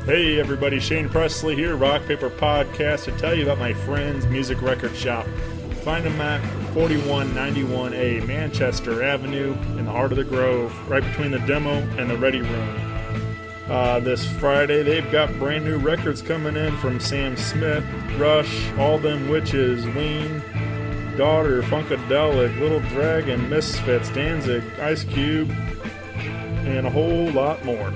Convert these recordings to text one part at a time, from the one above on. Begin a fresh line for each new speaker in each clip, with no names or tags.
Hey everybody, Shane Presley here, Rock Paper Podcast, to tell you about my friend's music record shop. Find them at 4191A Manchester Avenue in the heart of the Grove, right between the demo and the ready room. This Friday, they've got brand new records coming in from Sam Smith, Rush, All Them Witches, Ween, Daughter, Funkadelic, Little Dragon, Misfits, Danzig, Ice Cube, and a whole lot more.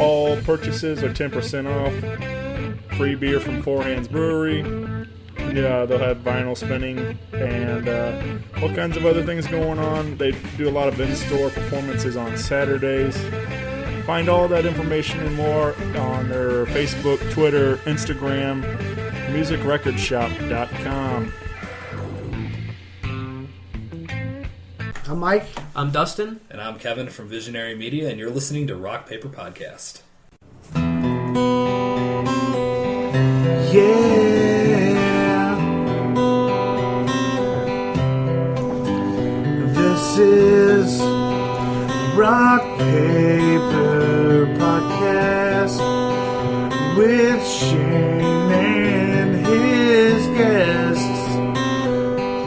All purchases are 10% off. Free beer from Four Hands Brewery. Yeah, they'll have vinyl spinning and all kinds of other things going on. They do a lot of in-store performances on Saturdays. Find all that information and more on their Facebook, Twitter, Instagram, musicrecordshop.com.
I'm Mike.
I'm Dustin.
And I'm Kevin from Visionary Media, and you're listening to Rock Paper Podcast.
Yeah. This is Rock Paper Podcast with Shane and his guests.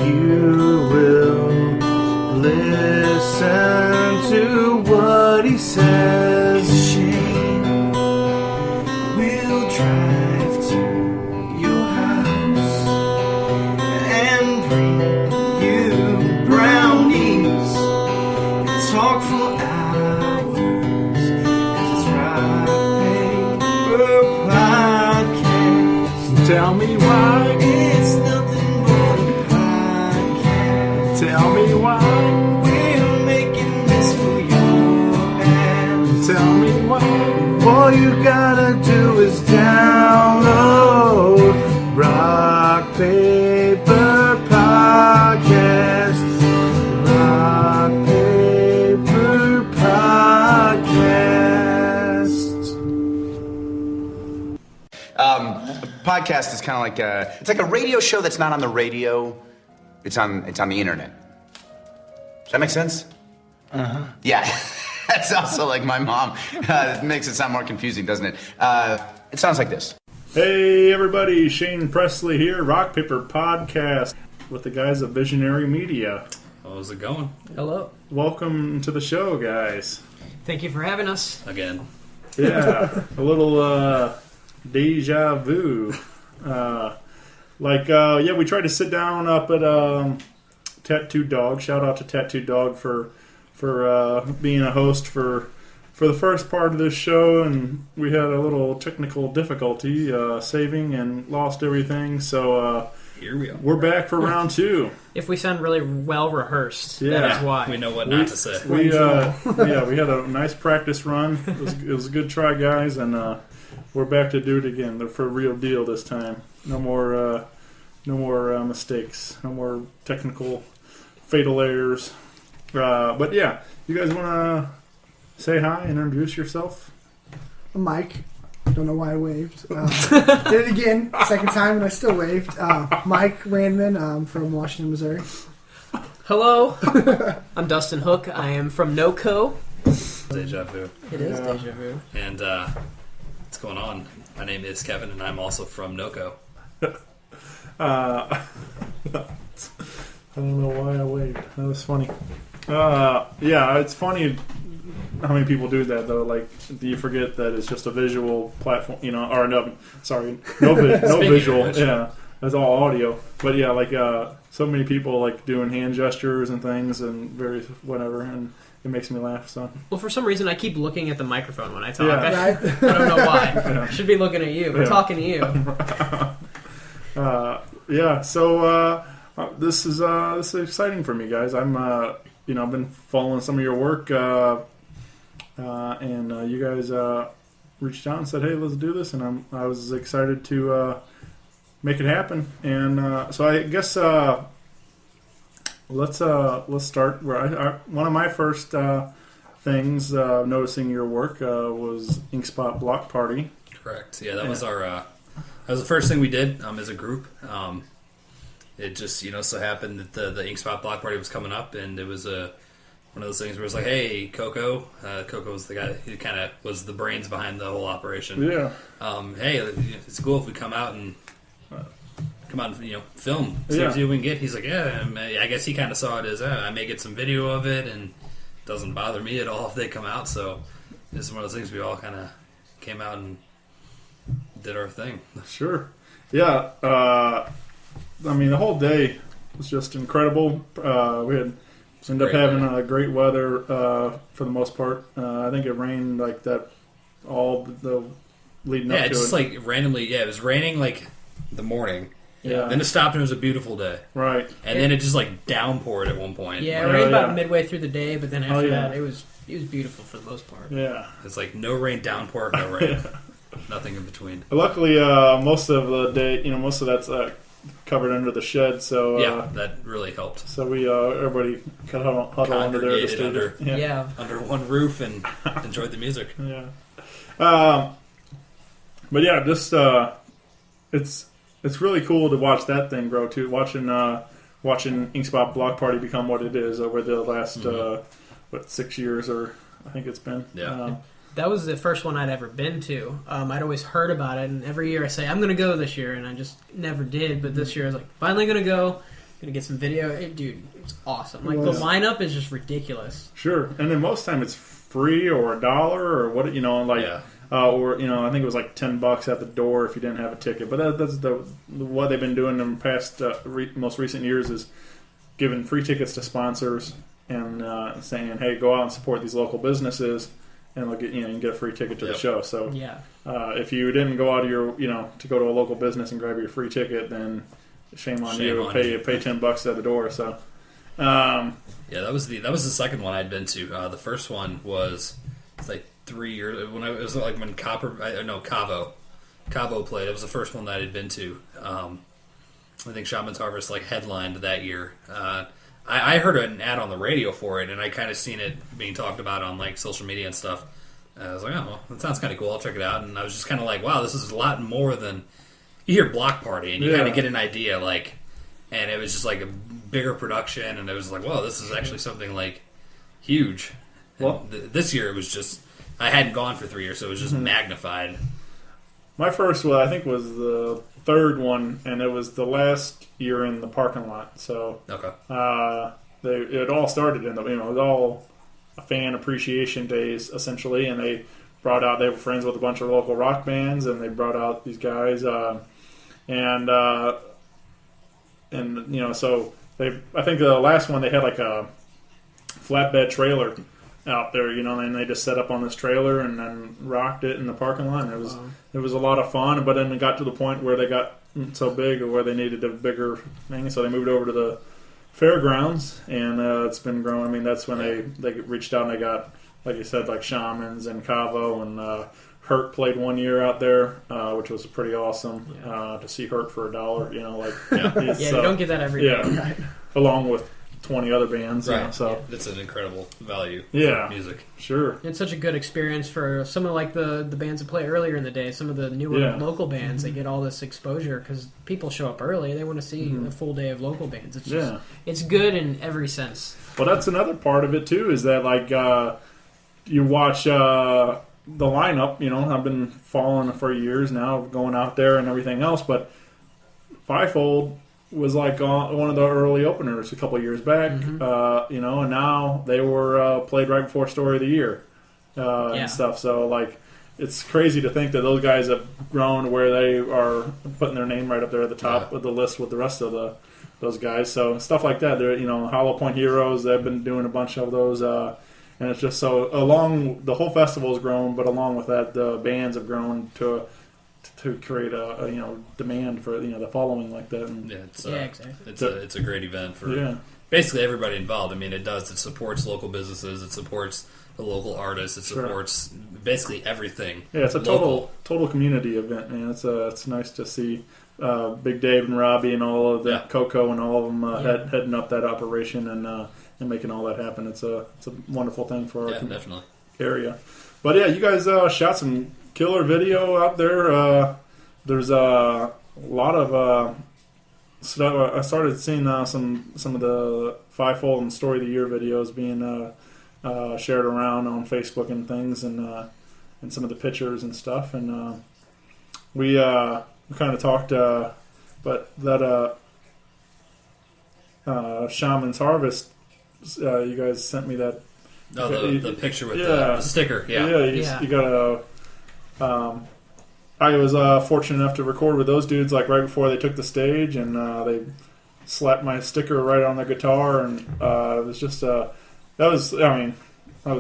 You will listen to what he says. Shane will drive to your house and bring you brownies and talk for hours. 'Cause it's Rock Paper Podcast. Tell me why it's nothing but a podcast. Tell me why. Tell me why. All you gotta do is download Rock Paper Podcast. Rock Paper Podcast.
A podcast is kind of like it's like a radio show that's not on the radio. It's on the internet. Does that make sense? Uh-huh. Yeah. That's also like my mom. It makes it sound more confusing, doesn't it? It sounds like this.
Hey everybody, Shane Presley here, Rock Paper Podcast with the guys at Visionary Media.
How's it going?
Hello.
Welcome to the show, guys.
Thank you for having us.
Again.
Yeah, a little deja vu. We tried to sit down up at Tattoo Dog. Shout out to Tattoo Dog for being a host for the first part of this show, and we had a little technical difficulty saving and lost everything. So
here we are.
We're back for round two.
If we sound really well rehearsed,
Yeah.
that is why.
We know what not to say.
We had a nice practice run. It was a good try, guys, and we're back to do it again. They're for real deal this time. No more mistakes. No more technical fatal errors. But yeah, you guys want to say hi and introduce yourself?
I'm Mike. Don't know why I waved. Did it again, second time, and I still waved. Mike Randman. I'm from Washington, Missouri.
Hello. I'm Dustin Hook. I am from NoCo.
Deja vu.
It is deja vu.
And what's going on? My name is Kevin, and I'm also from NoCo.
I don't know why I waved. That was funny. Yeah, it's funny how many people do that, though. Like, do you forget that it's just a visual platform, or no visual. Yeah, that's all audio. But yeah, like so many people like doing hand gestures and things and various whatever, and it makes me laugh. So.
Well, for some reason, I keep looking at the microphone when I talk.
Yeah.
I don't know why.
Yeah.
I should be looking at you. We're talking to you.
Yeah. So this is exciting for me, guys. I'm I've been following some of your work, and you guys reached out and said, "Hey, let's do this," and I was excited to make it happen. And so I guess let's start where one of my first things noticing your work was Inkspot Block Party.
Correct. Yeah, that was our that was the first thing we did as a group. It just so happened that the Inkspot Block Party was coming up, and it was a one of those things where it's like, hey, Coco. Coco was the guy who kind of was the brains behind the whole operation.
Yeah.
Hey, it's cool if we come out and film. See
Yeah.
what we can get. He's like, yeah. I guess he kind of saw it as, I may get some video of it, and it doesn't bother me at all if they come out. So this is one of those things we all kind of came out and did our thing.
Sure. Yeah. I mean, the whole day was just incredible. We ended up having great weather for the most part. I think it rained like that all the leading up to it.
Yeah, just like randomly. Yeah, it was raining like the morning.
Yeah.
Then it stopped and it was a beautiful day.
Right.
And then it just like downpoured at one point.
Yeah, it
Like,
rained about midway through the day, but then after
yeah.
that, it was beautiful for the most part.
Yeah.
it's like no rain, downpour, no rain. Nothing in between.
Luckily, most of the day, most of that's covered under the shed. So
Yeah, that really helped.
So we everybody kind of huddle under there. To
Congregated
stay
Yeah.
under one roof and enjoyed the music.
Yeah. But yeah, just it's really cool to watch that thing grow too. Watching Ink Spot Block Party become what it is over the last 6 years, or I think it's been.
Yeah.
That was the first one I'd ever been to. I'd always heard about it, and every year I say, I'm going to go this year, and I just never did. But this year I was like, finally going to go. Going to get some video. Dude, it's awesome. Like, the lineup is just ridiculous.
Sure. And then most time it's free or $1 or what, or, I think it was like $10 at the door if you didn't have a ticket. But that's what they've been doing in the past, most recent years is giving free tickets to sponsors and saying, hey, go out and support these local businesses. And they'll get, you can get a free ticket to the show. So if you didn't go out of your, to go to a local business and grab your free ticket, then shame on you. Pay $10 at the door. So,
that was the second one I'd been to. The first one was like 3 years when it was like when Cavo played. It was the first one that I'd been to. I think Shaman's Harvest like headlined that year. I heard an ad on the radio for it, and I kind of seen it being talked about on like social media and stuff. I was like, oh, well, that sounds kind of cool. I'll check it out. And I was just kind of like, wow, this is a lot more than you hear Block Party, and you kind of get an idea, like, and it was just like a bigger production, and it was like, whoa, this is actually something like huge. Well, this year it was just I hadn't gone for 3 years, so it was just magnified.
My first one, I think, was the third one, and it was the last year in the parking lot. So it all started in it was all fan appreciation days essentially, and they were friends with a bunch of local rock bands, and they brought out these guys, so I think the last one they had like a flatbed trailer out there, and they just set up on this trailer and then rocked it in the parking lot. And it was a lot of fun, but then it got to the point where they got so big, or where they needed a bigger thing, so they moved over to the fairgrounds, and it's been growing. I mean, that's when they reached out and they got, like you said, like Shamans and Cavo, and Hurt played 1 year out there, which was pretty awesome to see Hurt for $1.
You don't get that every day.
Right. Along with 20 other bands,
right?
So
it's an incredible value.
Yeah,
for music.
Sure.
It's such a good experience for some of like the bands that play earlier in the day. Some of the newer local bands, they get all this exposure because people show up early. They want to see a full day of local bands. It's just, it's good in every sense.
Well, that's another part of it too. Is that like you watch the lineup? I've been following for years now, going out there and everything else, but Fivefold was like one of the early openers a couple of years back, and now they were played right before Story of the Year and stuff. So like, it's crazy to think that those guys have grown to where they are putting their name right up there at the top of the list with the rest of those guys. So stuff like that. They're Hollow Point Heroes. They've been doing a bunch of those, and it's just so the whole festival has grown, but along with that, the bands have grown to create a demand for the following like that. And
exactly.
It's a great event for basically everybody involved. I mean, it supports local businesses, it supports the local artists, it supports basically everything. Yeah, it's a
total community event, man. It's nice to see Big Dave and Robbie and all of that, Coco and all of them heading up that operation and making all that happen. It's a wonderful thing for our
definitely
area. But yeah, you guys shot some killer video out there. There's a lot of stuff. I started seeing some of the Fivefold and Story of the Year videos being shared around on Facebook and things, and some of the pictures and stuff. And we kind of talked, but that Shaman's Harvest, you guys sent me that.
Oh, the picture with the sticker.
You got a. I was fortunate enough to record with those dudes like right before they took the stage, and they slapped my sticker right on the guitar, and it was just that was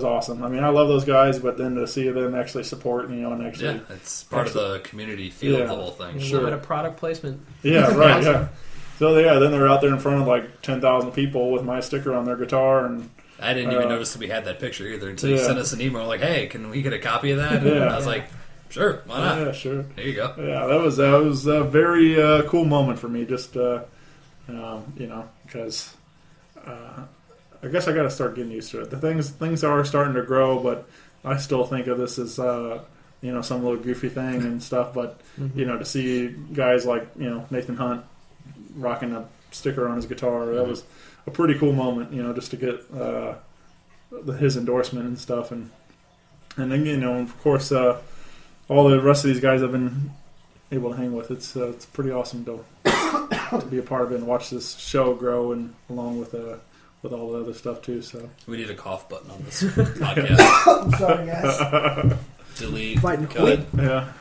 awesome. I mean, I love those guys, but then to see them actually support, and actually
it's part of the community feel of the whole thing.
A little bit of product placement.
Yeah, right. Awesome. Yeah. So then they're out there in front of like 10,000 people with my sticker on their guitar, and
I didn't even notice that we had that picture either until you sent us an email like, "Hey, can we get a copy of that?" And I was like, "Sure, why not?"
Yeah, sure.
There you go.
Yeah, that was a very cool moment for me. Just because I guess I got to start getting used to it. The things are starting to grow, but I still think of this as some little goofy thing and stuff. But to see guys like Nathan Hunt rocking a sticker on his guitar, that was a pretty cool moment. Just to get his endorsement and stuff, and then of course all the rest of these guys I've been able to hang with. It's pretty awesome to be a part of it and watch this show grow, and along with all the other stuff too. So
we need a cough button on this podcast.
I'm sorry, guys.
Delete.
Fighting
cut.
Yeah.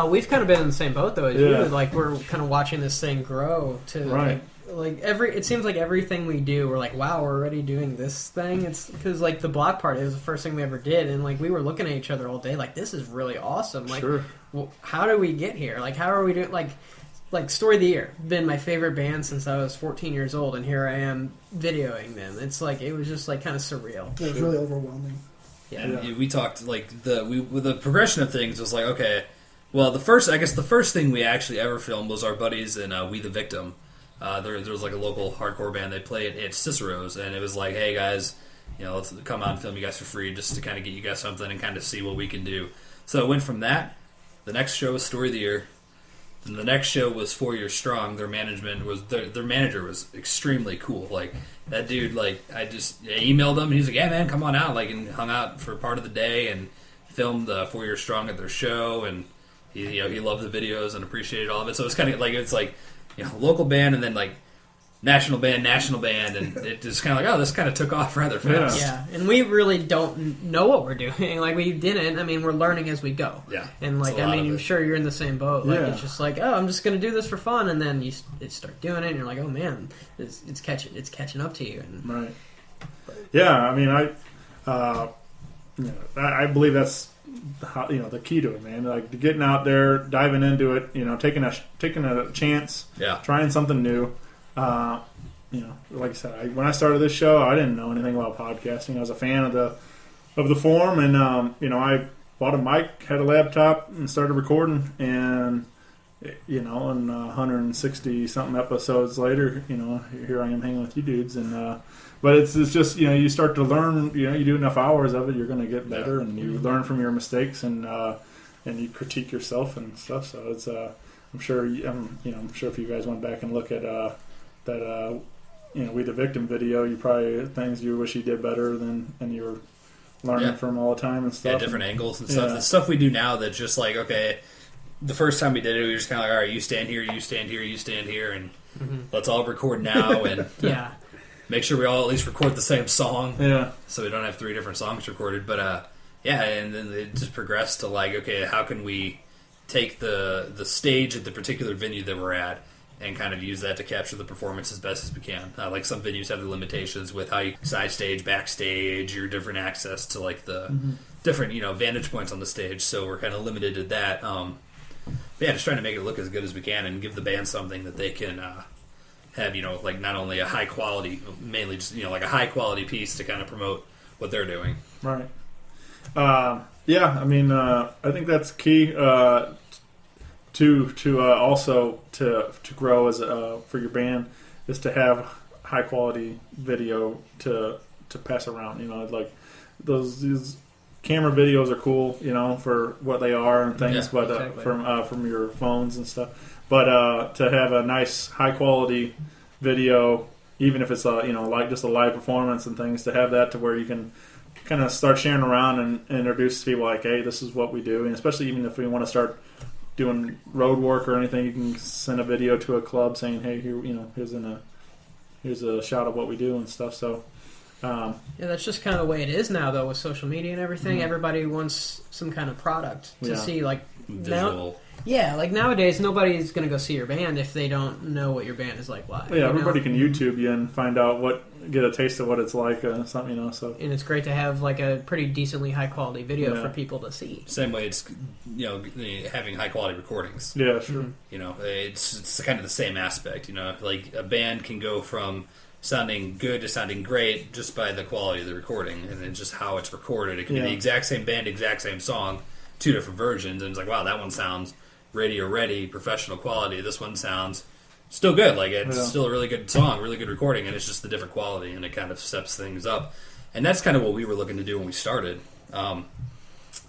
We've kind of been in the same boat though as you. Like we're kind of watching this thing grow to like it seems like everything we do, we're like, wow, we're already doing this thing. It's because like the block party was the first thing we ever did, and like we were looking at each other all day, like this is really awesome. Like, how do we get here? Like, how are we doing? Like Story of the Year, been my favorite band since I was 14 years old, and here I am videoing them. It's like it was just like kind of surreal.
It was really overwhelming.
Yeah, we talked like with the progression of things was like, okay, well the first thing we actually ever filmed was our buddies in We the Victim. There was like a local hardcore band. They played at Cicero's, and it was like, hey guys, let's come out and film you guys for free just to kind of get you guys something and kind of see what we can do. So it went from that. The next show was Story of the Year. Then the next show was 4 Years Strong. Their management was their manager was extremely cool. Like that dude, like I emailed him and he's like, yeah man, come on out. Like and hung out for part of the day and filmed 4 Years Strong at their show, and he loved the videos and appreciated all of it. So it's kind of like local band and then like national band, and it just kind of like, oh, this kind of took off rather fast.
Yeah, and we really don't know what we're doing. Like we didn't. I mean, we're learning as we go.
Yeah,
and like I'm sure you're in the same boat. Like it's just like, oh, I'm just going to do this for fun, and then you start doing it, and you're like, oh man, it's catching up to you. And,
right. Yeah, I mean, I believe that's the key to it, man. Like getting out there, diving into it, taking a chance, trying something new. Like I said, when I started this show, I didn't know anything about podcasting. I was a fan of the form, and I bought a mic, had a laptop, and started recording. And and 160 something episodes later, here I am hanging with you dudes. And but it's just you start to learn. You do enough hours of it, you're going to get better, and you learn from your mistakes, and you critique yourself and stuff. So it's I'm sure if you guys went back and look at that We the Victim video, you probably things you wish you did better than, and you were learning from all the time and stuff.
Yeah, different angles and stuff. The stuff we do now that's just like, okay, the first time we did it, we were just kind of like, all right, you stand here, you stand here, you stand here, and let's all record now and make sure we all at least record the same song. Yeah. So we don't have 3 different songs recorded. But and then it just progressed to like, okay, how can we take the stage at the particular venue that we're at and kind of use that to capture the performance as best as we can. Like some venues have the limitations with how you side stage, backstage, your different access to like the different vantage points on the stage. So we're kind of limited to that. Just trying to make it look as good as we can and give the band something that they can have like not only a high quality, mainly just like a high quality piece to kind of promote what they're doing.
Right. I mean I think that's key. To also to grow as for your band is to have high quality video to pass around. Like these camera videos are cool, for what they are and things, but exactly. From your phones and stuff. But to have a nice high quality video, even if it's like just a live performance and things, to have that to where you can kind of start sharing around and introduce people like, hey, this is what we do. And especially even if we want to start doing road work or anything, you can send a video to a club saying, hey, here, here's a shot of what we do and stuff. So
yeah, that's just kind of the way it is now, though, with social media and everything. Mm-hmm. Everybody wants some kind of product to see, like
visual.
Like nowadays, nobody's going to go see your band if they don't know what your band is like live.
Yeah, everybody can YouTube you and find out get a taste of what it's like, something, So, and
it's great to have like a pretty decently high quality video for people to see.
Same way it's having high quality recordings.
Yeah, sure.
Mm-hmm. It's kind of the same aspect. Like a band can go from sounding good to sounding great just by the quality of the recording and then just how it's recorded. It can be the exact same band, exact same song, 2 different versions, and it's like, wow, that one sounds radio ready, professional quality. This one sounds still good. Like it's still a really good song, really good recording, and it's just the different quality, and it kind of steps things up. And that's kind of what we were looking to do when we started.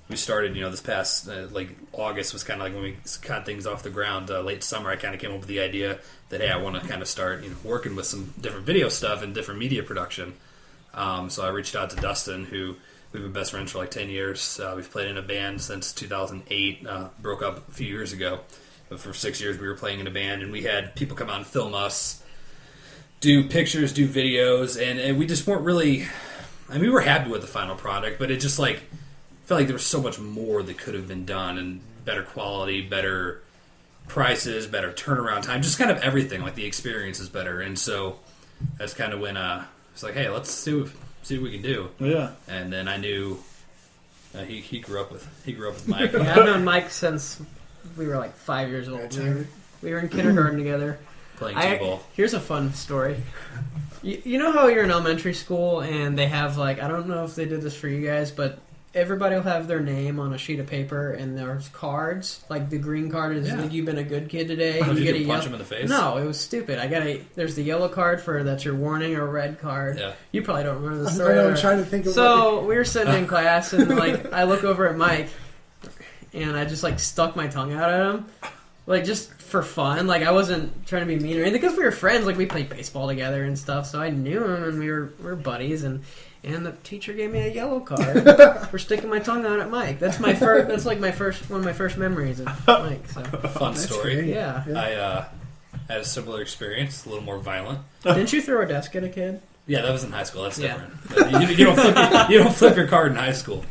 We started, this past August was kind of like when we got things off the ground. Late summer, I kind of came up with the idea that hey, I want to kind of start working with some different video stuff and different media production. So I reached out to Dustin, who we've been best friends for like 10 years. We've played in a band since 2008. Broke up a few years ago. But for 6 years, we were playing in a band, and we had people come out and film us, do pictures, do videos, and we just weren't really... I mean, we were happy with the final product, but it just felt like there was so much more that could have been done, and better quality, better prices, better turnaround time, just kind of everything. Like the experience is better, and so that's kind of when it's like, hey, let's see what we can do.
Yeah.
And then I knew he grew up with Mike.
Yeah, I've known Mike since we were like 5 years old. We were in kindergarten together.
Playing t-ball.
Here's a fun story. You know how you're in elementary school and they have I don't know if they did this for you guys, but everybody will have their name on a sheet of paper and there's cards. Like the green card is you've been a good kid today.
Did you
get a
punch him in the face?
No, it was stupid. There's the yellow card for that's your warning, or red card.
Yeah.
You probably don't remember the story.
I'm trying to think of
So we were sitting in class and I look over at Mike and I just stuck my tongue out at him. Just for fun. I wasn't trying to be mean or anything because we were friends. We played baseball together and stuff. So I knew him and we were buddies. And the teacher gave me a yellow card for sticking my tongue out at Mike. That's my first. That's one of my first memories of Mike. So.
Fun story.
Great.
Yeah.
I had a similar experience, a little more violent.
Didn't you throw a desk at a kid?
Yeah, that was in high school. That's different. You don't flip your card in high school.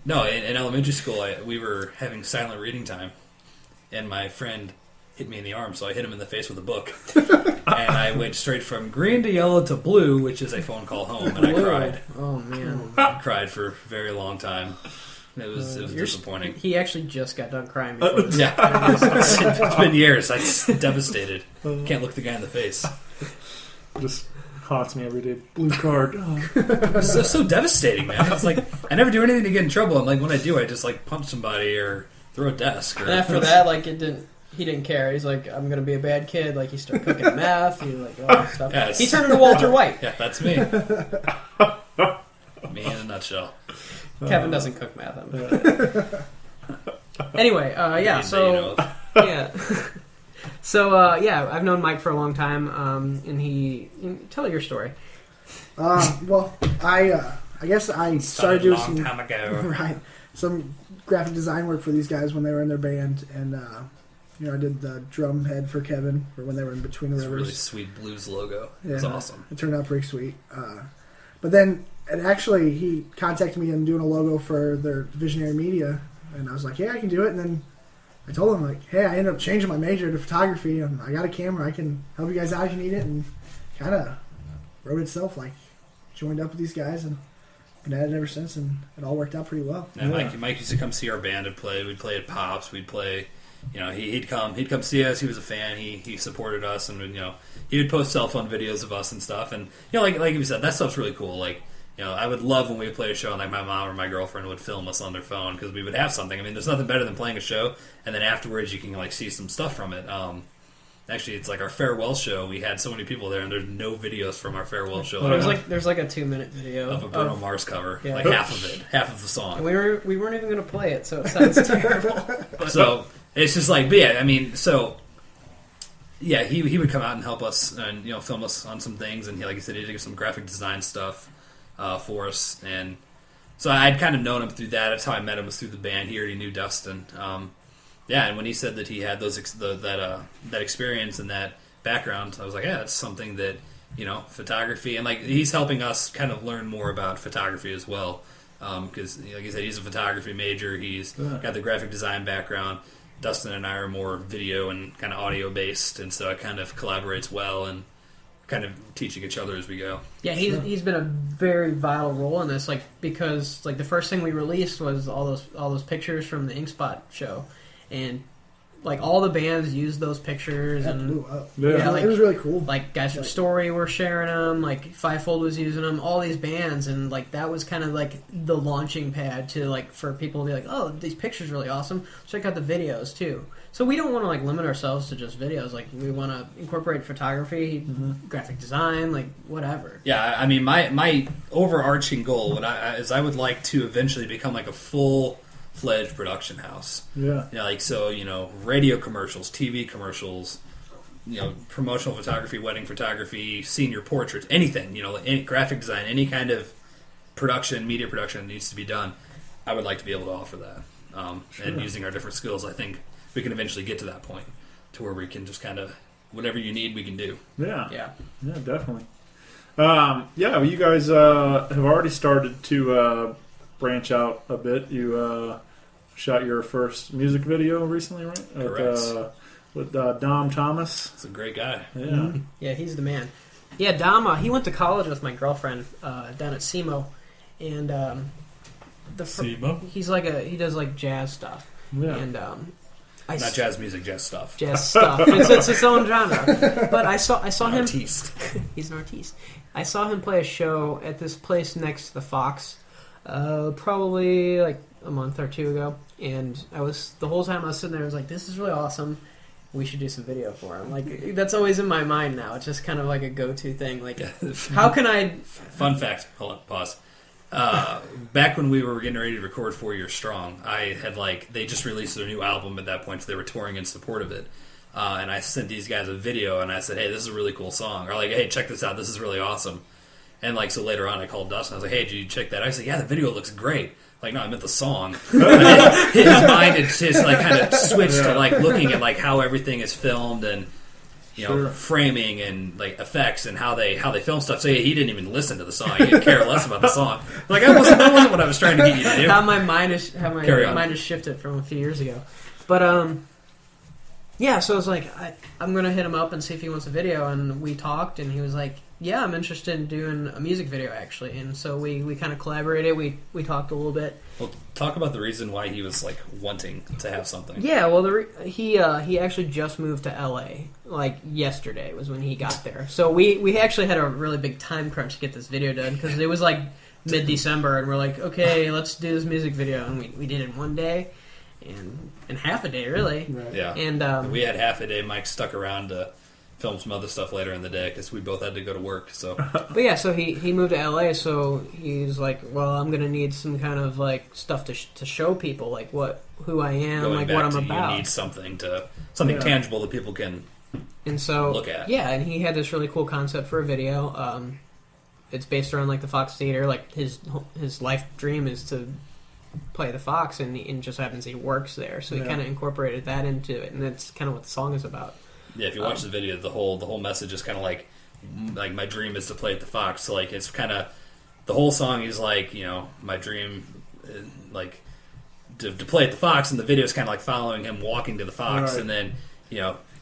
No, in elementary school, we were having silent reading time. And my friend hit me in the arm, so I hit him in the face with a book. And I went straight from green to yellow to blue, which is a phone call home, and I cried.
Oh, man.
I cried for a very long time. It was disappointing.
He actually just got done crying before this.
Yeah. It's been years. I'm devastated. Can't look the guy in the face.
Just haunts me every day. Blue card.
So devastating, man. It's I never do anything to get in trouble, and when I do, I just punch somebody or throw a desk.
And after that, he didn't care. He's like, I'm going to be a bad kid. He started cooking meth. He all that stuff.
Yes.
He turned into Walter White.
Yeah, that's me. Me in a nutshell.
Kevin doesn't cook meth. Anyway, yeah. So yeah. So I've known Mike for a long time, and tell your story.
Well, I guess I started doing
a long time ago.
some graphic design work for these guys when they were in their band, and I did the drum head for Kevin for when they were in Between the
It's
Rivers.
a really sweet blues logo.
Yeah,
It's awesome.
It turned out pretty sweet. But then, he contacted me and doing a logo for their Visionary Media, and I was like, yeah, I can do it. And then I told him, hey, I ended up changing my major to photography, and I got a camera. I can help you guys out if you need it, and kind of wrote itself. Joined up with these guys and at it ever since, and it all worked out pretty well.
Yeah, Mike used to come see our band and play. We'd play at Pops. We'd play. He'd come see us. He was a fan. He supported us, and he would post cell phone videos of us and stuff. And like you said, that stuff's really cool. I would love when we would play a show and my mom or my girlfriend would film us on their phone because we would have something. I mean, there's nothing better than playing a show and then afterwards you can see some stuff from it. Actually, it's our farewell show. We had so many people there, and there's no videos from our farewell show.
There's a 2-minute video
of a Bruno Mars cover,
yeah.
Half of it, half of the song.
And we weren't even going to play it, so it sounds terrible.
So it's just but yeah, I mean, so yeah, he would come out and help us and film us on some things, and like I said, he did some graphic design stuff. for us. And so I'd kind of known him through that. That's how I met him, was through the band. He already knew Dustin. And when he said that he had that experience and that background, I was like, yeah, that's something that, photography, and like he's helping us kind of learn more about photography as well. Because, like I said, he's a photography major. He's got the graphic design background. Dustin and I are more video and kind of audio based, and so it kind of collaborates well and kind of teaching each other as we go.
Yeah, he's been a very vital role in this, because the first thing we released was all those pictures from the Ink Spot show, and all the bands used those pictures, and
blew up.
Yeah,
it was really cool.
Guys from Story were sharing them, Fivefold was using them, all these bands, and that was kind of the launching pad to for people to be like, oh, these pictures are really awesome. Check out the videos too. So we don't want to limit ourselves to just videos. We want to incorporate photography, graphic design, whatever.
Yeah, I mean, my overarching goal is I would like to eventually become a full-fledged production house.
Yeah.
Radio commercials, TV commercials, promotional photography, wedding photography, senior portraits, anything, any graphic design, any kind of media production that needs to be done. I would like to be able to offer that. And using our different skills, I think we can eventually get to that point to where we can just kind of, whatever you need, we can do.
Yeah, definitely. You guys have already started to branch out a bit. You shot your first music video recently, right?
Correct.
With Dom Thomas.
He's a great guy.
Yeah.
Mm-hmm. Yeah, he's the man. Yeah, Dom, he went to college with my girlfriend down at SEMO, and
SEMO?
He's he does jazz stuff.
Yeah.
And
not jazz music, jazz stuff.
Jazz stuff. It's its own genre. But I saw him.
Artiste.
He's an artiste. I saw him play a show at this place next to the Fox, probably a month or two ago, and the whole time I was sitting there, I was like, "This is really awesome. We should do some video for him." That's always in my mind now. It's just kind of a go-to thing. How can I?
Fun fact. Hold on. Pause. Back when we were getting ready to record 4 Years Strong, I had they just released their new album at that point, so they were touring in support of it. And I sent these guys a video, and I said, "Hey, this is a really cool song," or "Hey, check this out, this is really awesome." And so later on, I called Dustin. I was like, "Hey, did you check that?" I said, "Yeah, the video looks great." No, I meant the song. His mind had just kind of switched to looking at how everything is filmed and framing and effects and how they film stuff. So he didn't even listen to the song. He didn't care less about the song. That wasn't what I was trying to get you to do.
How my mind has shifted from a few years ago. But so I was I'm gonna hit him up and see if he wants a video. And we talked, and he was like, "Yeah, I'm interested in doing a music video actually." And so we kind of collaborated. We talked a little bit.
Well, talk about the reason why he was wanting to have something.
Yeah, well, he actually just moved to LA. Yesterday was when he got there. So we actually had a really big time crunch to get this video done, because it was mid-December, and we're okay, let's do this music video, and we did it in one day, and half a day really.
Right.
Yeah,
and
we had half a day. Mike stuck around to film some other stuff later in the day because we both had to go to work. So,
but yeah, so he moved to LA, so he's well, I'm gonna need some kind of stuff to show people who I am, what I'm about.
You need something tangible that people can look at.
Yeah, and he had this really cool concept for a video. It's based around the Fox Theater. His life dream is to play the Fox, and it just happens he works there, so he kind of incorporated that into it, and that's kind of what the song is about.
Yeah, if you watch the video, the whole message is kind of my dream is to play at the Fox. So it's kind of the whole song is my dream, to play at the Fox, and the video is kind of following him walking to the Fox,
right.
And then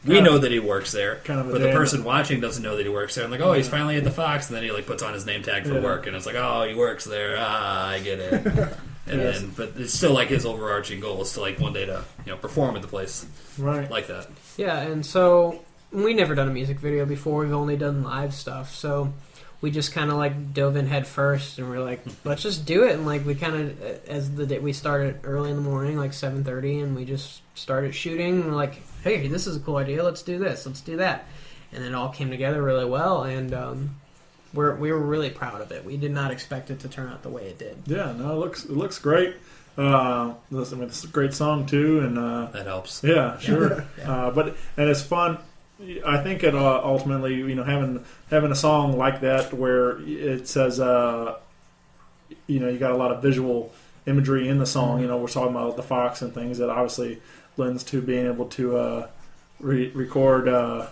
we know that he works there,
kind of
but the person watching doesn't know that he works there. And he's finally at the Fox, and then he puts on his name tag for work, and it's oh, he works there. I get it. And then, but it's still his overarching goal is to one day to perform at the place,
right?
Like that.
Yeah, and so we never done a music video before. We've only done live stuff, so we just kind of dove in head first, and we're let's just do it. And we kind of we started early in the morning, 7:30, and we just started shooting. And we're hey, this is a cool idea. Let's do this. Let's do that. And it all came together really well, and we were really proud of it. We did not expect it to turn out the way it did.
Yeah, no, it looks great. It's a great song too, and
that helps.
Yeah, sure.
Yeah.
But it's fun. I think it ultimately, having a song like that where it says you got a lot of visual imagery in the song. We're talking about the fox and things that obviously lends to being able to record. Do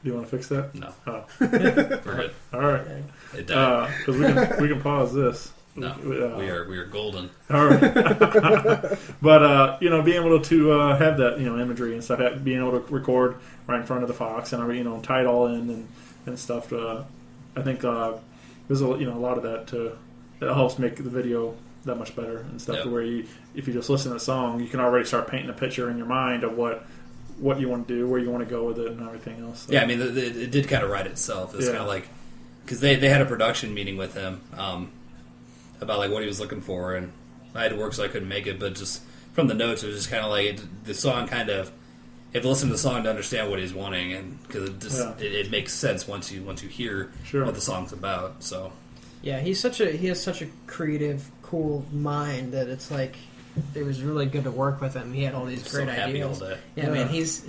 you want to fix that?
No.
Oh.
We're good.
All right.
It died.
Because we can pause this.
No, we are golden.
All right. But being able to have that imagery and stuff, being able to record right in front of the fox and tie it all in and stuff. I think there's a lot of that that helps make the video that much better and stuff.
Yep.
To where if you just listen to the song, you can already start painting a picture in your mind of what you want to do, where you want to go with it, and everything else. So.
Yeah, I mean, it did kind of write itself. It's kind of like because they had a production meeting with him. About like what he was looking for, and I had to work so I couldn't make it. But just from the notes, it was just kind of like the song. Kind of, you have to listen to the song to understand what he's wanting, and because it makes sense once you hear what the song's about. So,
yeah, he has such a creative, cool mind that it's like it was really good to work with him. He had all these great ideas.
All day.
Yeah, man, he's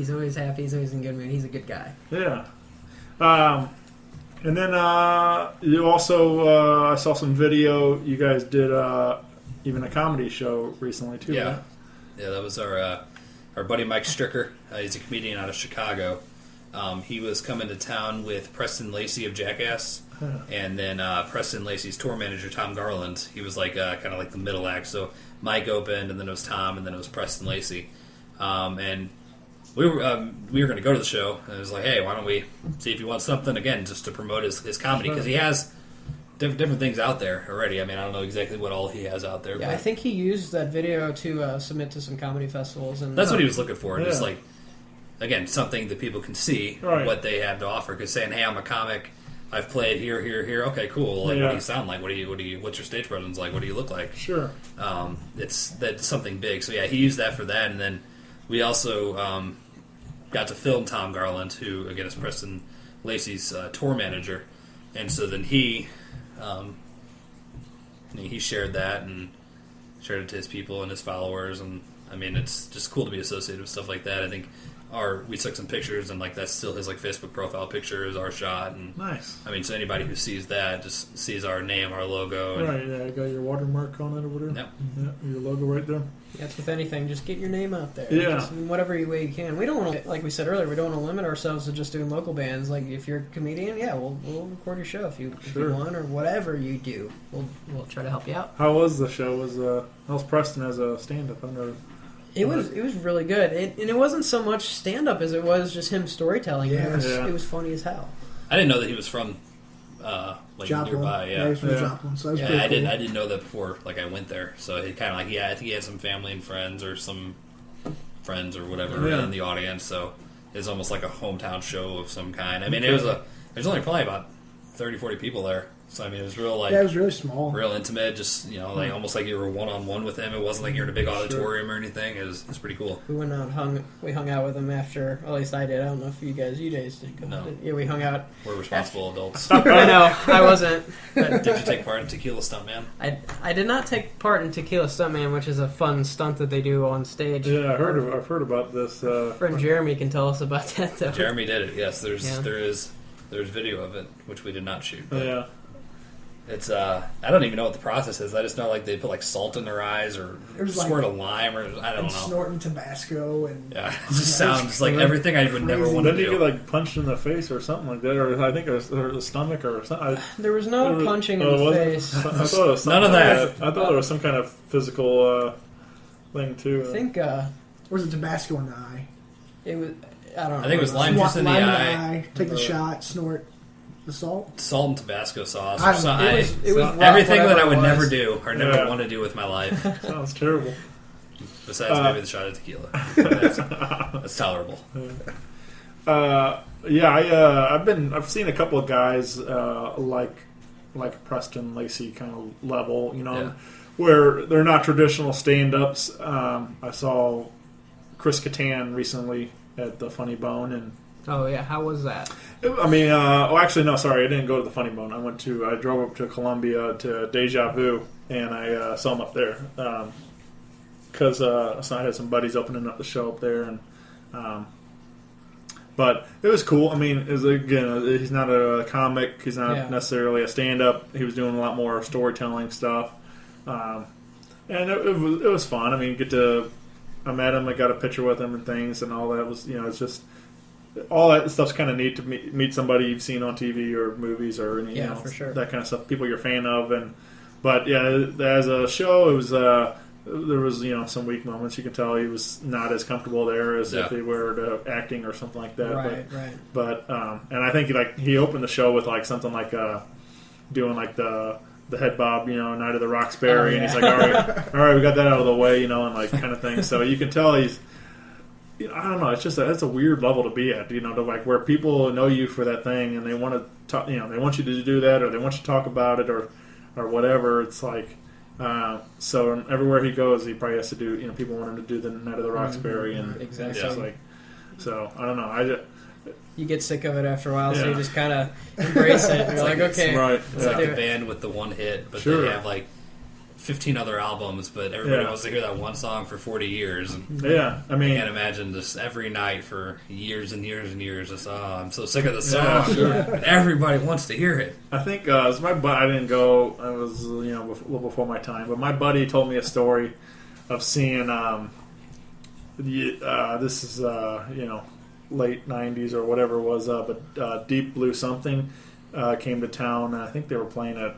always happy. He's always in good mood. He's a good guy.
Yeah. And then you also, I saw some video. You guys did even a comedy show recently too.
Yeah,
right?
Yeah, that was our buddy Mike Stricker. He's a comedian out of Chicago. He was coming to town with Preston Lacey of Jackass, and then Preston Lacey's tour manager Tom Garland. He was like kind of like the middle act. So Mike opened, and then it was Tom, and then it was Preston Lacey, and. We were going to go to the show, and it was like, hey, why don't we see if he wants something, again, just to promote his comedy, because he has different things out there already. I mean, I don't know exactly what all he has out there.
Yeah,
but
I think he used that video to submit to some comedy festivals. And
that's what he was looking for, just like, again, something that people can see what they have to offer, because saying, hey, I'm a comic, I've played here, okay, cool, like, what do you sound like, what's your stage presence like, what do you look like?
Sure.
That's something big, so yeah, he used that for that, and then we also got to film Tom Garland, who, again, is Preston Lacey's tour manager. And so then he shared that and shared it to his people and his followers. And, I mean, it's just cool to be associated with stuff like that. I think we took some pictures, and, like, that's still his, like, Facebook profile picture is our shot. And
nice.
I mean, so anybody who sees that just sees our name, our logo. And,
right, yeah, you got your watermark on it or whatever.
Yep.
Yeah, your logo right there.
Yeah, it's with anything. Just get your name out there.
Yeah.
Just in whatever way you can. We don't want to, like we said earlier, we don't want to limit ourselves to just doing local bands. Like, if you're a comedian, yeah, we'll record your show if you want, or whatever you do. We'll try to help you out.
How was the show? How's Preston as a stand-up?
It was really good. And it wasn't so much stand-up as it was just him storytelling.
Yeah.
It was funny as hell.
I didn't know that he was from
Joplin.
nearby.
Yeah, he's from Joplin, so that was
yeah,
pretty cool.
I didn't know that before. Like, I went there, so he kind of like I think he had some family and friends or some friends or whatever in the audience. So it's almost like a hometown show of some kind. I mean, there's only probably about 30, 40 people there. So I mean, it was real
it was really small,
real intimate. Just like almost like you were one-on-one with him. It wasn't like you're in a big auditorium or anything. It was pretty cool.
We went out we hung out with him after. At least I did. I don't know if you guys did.
No.
Yeah, we hung out.
We're responsible adults.
I know. I wasn't.
Did you take part in Tequila Stuntman?
I did not take part in Tequila Stuntman, which is a fun stunt that they do on stage.
Yeah, I've heard about this.
Friend Jeremy can tell us about that though.
Jeremy did it. Yes, there's video of it, which we did not shoot. But
yeah.
It's I don't even know what the process is. I just know like they put like salt in their eyes or squirt a lime or I don't know.
Snorting Tabasco and
it just sounds like everything I would never want to do.
Did you get like punched in the face or something like that, or I think it was the stomach or something?
There was no punching in the face.
I thought it was
none of that.
I thought there was some kind of physical thing too.
I think was it Tabasco in the eye?
It was. I don't know.
I think it was lime juice in the eye.
Take the shot, snort. The salt
and Tabasco sauce.
It was
everything that I would never do or never want to do with my life.
Sounds terrible.
Besides maybe the shot of tequila. That's tolerable.
I've seen a couple of guys like Preston Lacey kind of level, where they're not traditional stand-ups. I saw Chris Kattan recently at the Funny Bone and.
Oh yeah, how was that?
I mean, actually, no, sorry, I didn't go to the Funny Bone. I drove up to Columbia to Deja Vu, and I saw him up there because I had some buddies opening up the show up there, and But it was cool. I mean, he's not a comic. He's not necessarily a stand-up. He was doing a lot more storytelling stuff, and it was fun. I mean, I met him. I got a picture with him and things, and all that was, it's just all that stuff's kind of neat to meet somebody you've seen on TV or movies or
for sure.
that kind of stuff. People you're a fan of, but as a show, it was. There was, some weak moments. You can tell he was not as comfortable there as if he were acting or something like that.
Right.
But and I think he opened the show with something like doing the head bob, Night of the Roxbury, and he's like, all right, we got that out of the way, and kind of thing. So you can tell he's, I don't know, it's just it's a weird level to be at, to where people know you for that thing and they want to talk, they want you to do that or they want you to talk about it or whatever. It's like. So everywhere he goes, he probably has to do. People want him to do the Night of the Roxbury, and
exactly.
So I don't know.
You get sick of it after a while, so you just kind of embrace it. And you're like, okay,
right.
It's like the band with the one hit, but they have 15 other albums, but everybody wants to hear that one song for 40 years. And
I mean,
I can't imagine this every night for years and years and years. Just, I'm so sick of the song. Everybody wants to hear it.
I think I didn't go. I was a little before my time, but my buddy told me a story of seeing. This is late '90s or whatever it was, but Deep Blue Something came to town. I think they were playing at.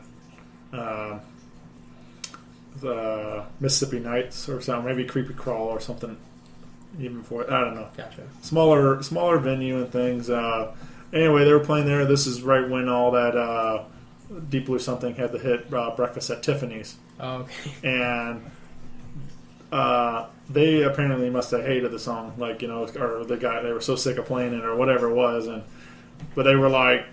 The Mississippi Nights or something, maybe Creepy Crawl or something. Even before, I don't know.
Gotcha.
Smaller venue and things. Anyway, they were playing there. This is right when all that Deep Blue Something had the hit Breakfast at Tiffany's.
Oh, okay.
And they apparently must have hated the song, or the guy. They were so sick of playing it or whatever it was, but they were like.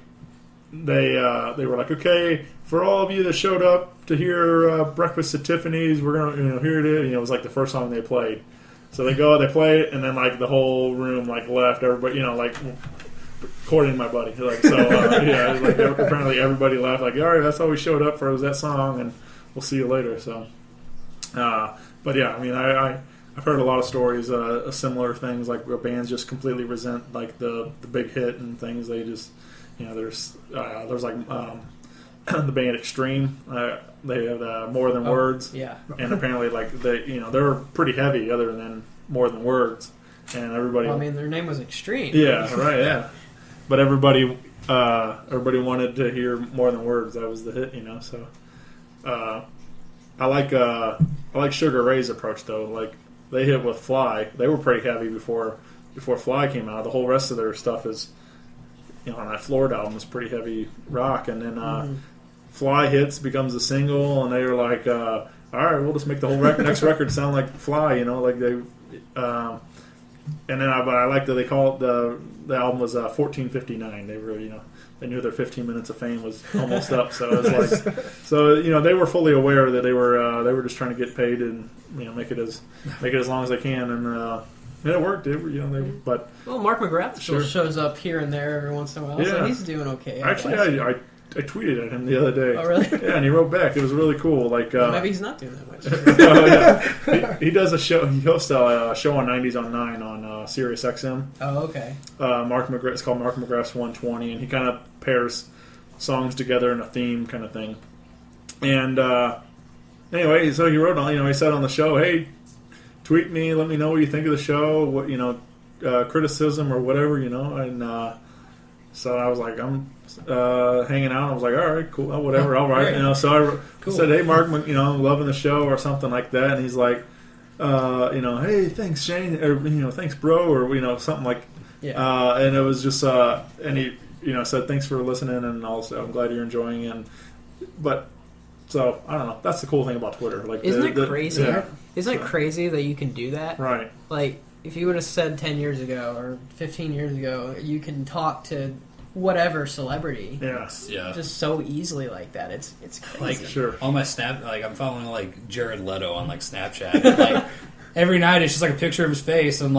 They were like, okay, for all of you that showed up to hear Breakfast at Tiffany's, we're gonna here it is. It was the first song they played. So they play it, and then the whole room left. Everybody, according to my buddy, apparently everybody left. All right, that's all we showed up for was that song, and we'll see you later. So, but yeah, I mean, I've heard a lot of stories, similar things where bands just completely resent the big hit and things. They just there's the band Extreme. They have More Than Words.
Yeah.
And apparently, they're pretty heavy, other than More Than Words. And everybody.
Well, I mean, their name was Extreme.
Yeah. Right. Yeah. But everybody wanted to hear More Than Words. That was the hit. So, I like Sugar Ray's approach though. They hit with Fly. They were pretty heavy before Fly came out. The whole rest of their stuff is. On that Florida album is pretty heavy rock, and then Fly hits, becomes a single, and they were like, all right, we'll just make the whole next record sound like Fly, and then but I like that they call it the album was 1459. They were, they knew their 15 minutes of fame was almost up, so it was they were fully aware that they were just trying to get paid and make it as long as they can, and. It worked. But
Mark McGrath still shows up here and there every once in a while, so he's doing okay.
Actually, I tweeted at him the other day.
Oh, really?
Yeah, and he wrote back. It was really cool.
Maybe he's not doing that
much. He does a show. He hosts a show on 90s on 9 on Sirius XM.
Oh, okay.
Mark McGrath. It's called Mark McGrath's 120, and he kind of pairs songs together in a theme kind of thing. And anyway, so he wrote on. He said on the show, "Hey, tweet me, let me know what you think of the show, what criticism or whatever, and so I was like, I'm hanging out. I was like, all right, cool, whatever, all right, So I said, hey, Mark, I'm loving the show or something like that, and he's like, hey, thanks, Shane, or thanks, bro, or something like, and it was just, and he, said thanks for listening, and also I'm glad you're enjoying it, but. So I don't know. That's the cool thing about Twitter.
Isn't it crazy? Yeah. Isn't it crazy that you can do that?
Right.
If you would have said 10 years ago or 15 years ago, you can talk to whatever celebrity.
Yeah.
Just so easily like that. It's crazy.
Sure.
On my Snap, I'm following Jared Leto on Snapchat. And, every night it's just a picture of his face. And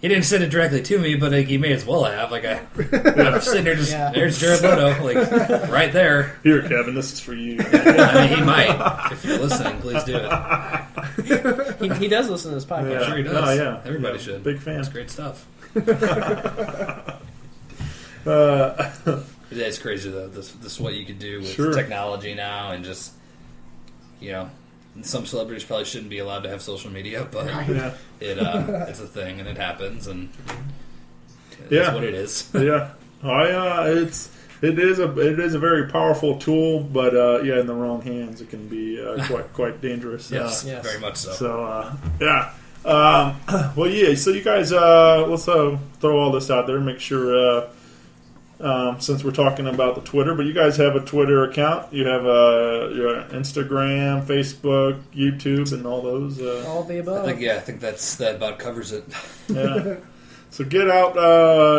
he didn't send it directly to me, but he may as well have. I'm sitting there there's Jared Leto, right there.
Here, Kevin, this is for you.
I mean, he might. If you're listening, please do it.
He does listen to this podcast.
I'm sure he does.
Oh, yeah.
Everybody should.
Big fan.
It's great stuff. It's crazy though. This is what you could do with
Sure.
technology now, and just some celebrities probably shouldn't be allowed to have social media, but
Yeah.
it's a thing and it happens, and that's what it is.
Yeah. It is a very powerful tool, but in the wrong hands, it can be quite dangerous.
Yes,
Yes.
very much so.
So So you guys, let's throw all this out there. Make sure, since we're talking about the Twitter, but you guys have a Twitter account. You have your Instagram, Facebook, YouTube, and all those.
All the above.
I think that about covers it.
Yeah. So get out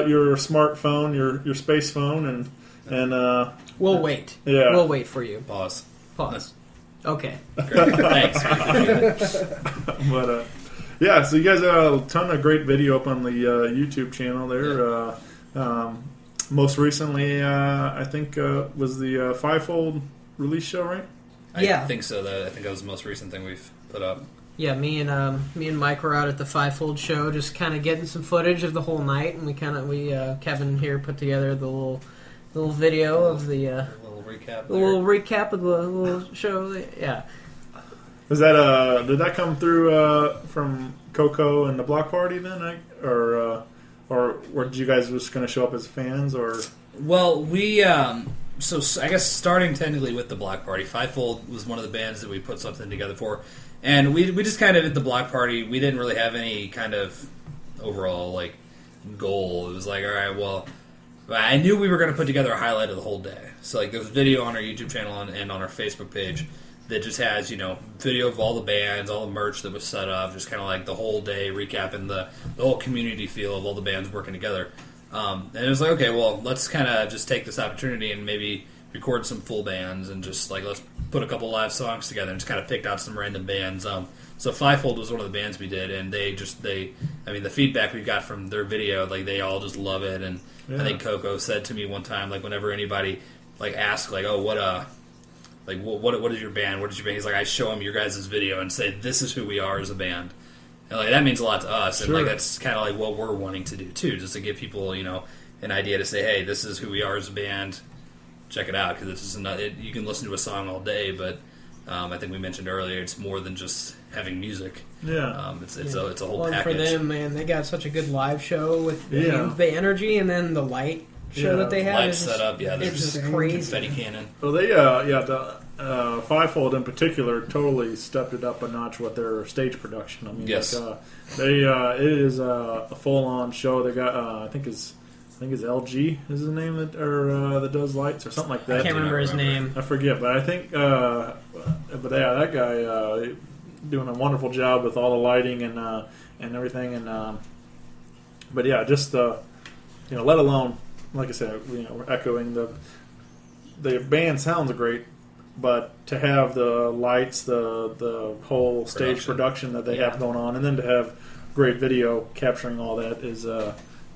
your smartphone, your space phone, and
We'll wait.
Yeah.
We'll wait for you.
Pause.
Okay.
Great. Thanks.
But so you guys have a ton of great video up on the YouTube channel there. Most recently, I think was the Fivefold release show, right?
Yeah.
I think so. I think that was the most recent thing we've put up.
Yeah, me and Mike were out at the Fivefold show, just kind of getting some footage of the whole night, and we Kevin here put together the little video of the
little recap.
the little recap of the little show. Yeah.
Was that did that come through from Coco and the Block Party then, or did you guys just going to show up as fans, or?
Well, we so I guess starting technically with the Block Party, Fivefold was one of the bands that we put something together for, and we just kind of at the Block Party, we didn't really have any kind of overall like goal. It was like, all right, well, I knew we were going to put together a highlight of the whole day. So like there's a video on our YouTube channel and on our Facebook page that just has, video of all the bands, all the merch that was set up, just kind of like the whole day recapping the whole community feel of all the bands working together. And it was like, okay, well, let's kind of just take this opportunity and maybe record some full bands and just like let's put a couple live songs together and just kind of picked out some random bands. So Fivefold was one of the bands we did, and the feedback we got from their video, like they all just love it. And I think Coco said to me one time, like whenever anybody like asks, like, oh, what is your band? What is your band? He's like, I show him your guys' video and say, this is who we are as a band. And like that means a lot to us.
Sure.
And like that's kind of like what we're wanting to do too, just to give people, an idea to say, hey, this is who we are as a band. Check it out, because it's just you can listen to a song all day, but I think we mentioned earlier, it's more than just having music.
Yeah.
It's a whole
Well,
package.
for them, man, they got such a good live show with
Yeah.
the energy and then the light show that they have.
Light
is just-
setup, there's
it's just
just
crazy.
confetti cannon.
Well, they the Fivefold in particular totally stepped it up a notch with their stage production. I mean,
Yes.
it is a full-on show. They got I think it's LG is the name that does lights or something like that.
I can't remember his name.
I forget, but I think that guy doing a wonderful job with all the lighting and everything, and but yeah, just let alone, like I said, we're echoing the band sounds great, but to have the lights, the whole stage production that they have going on, and then to have great video capturing all that is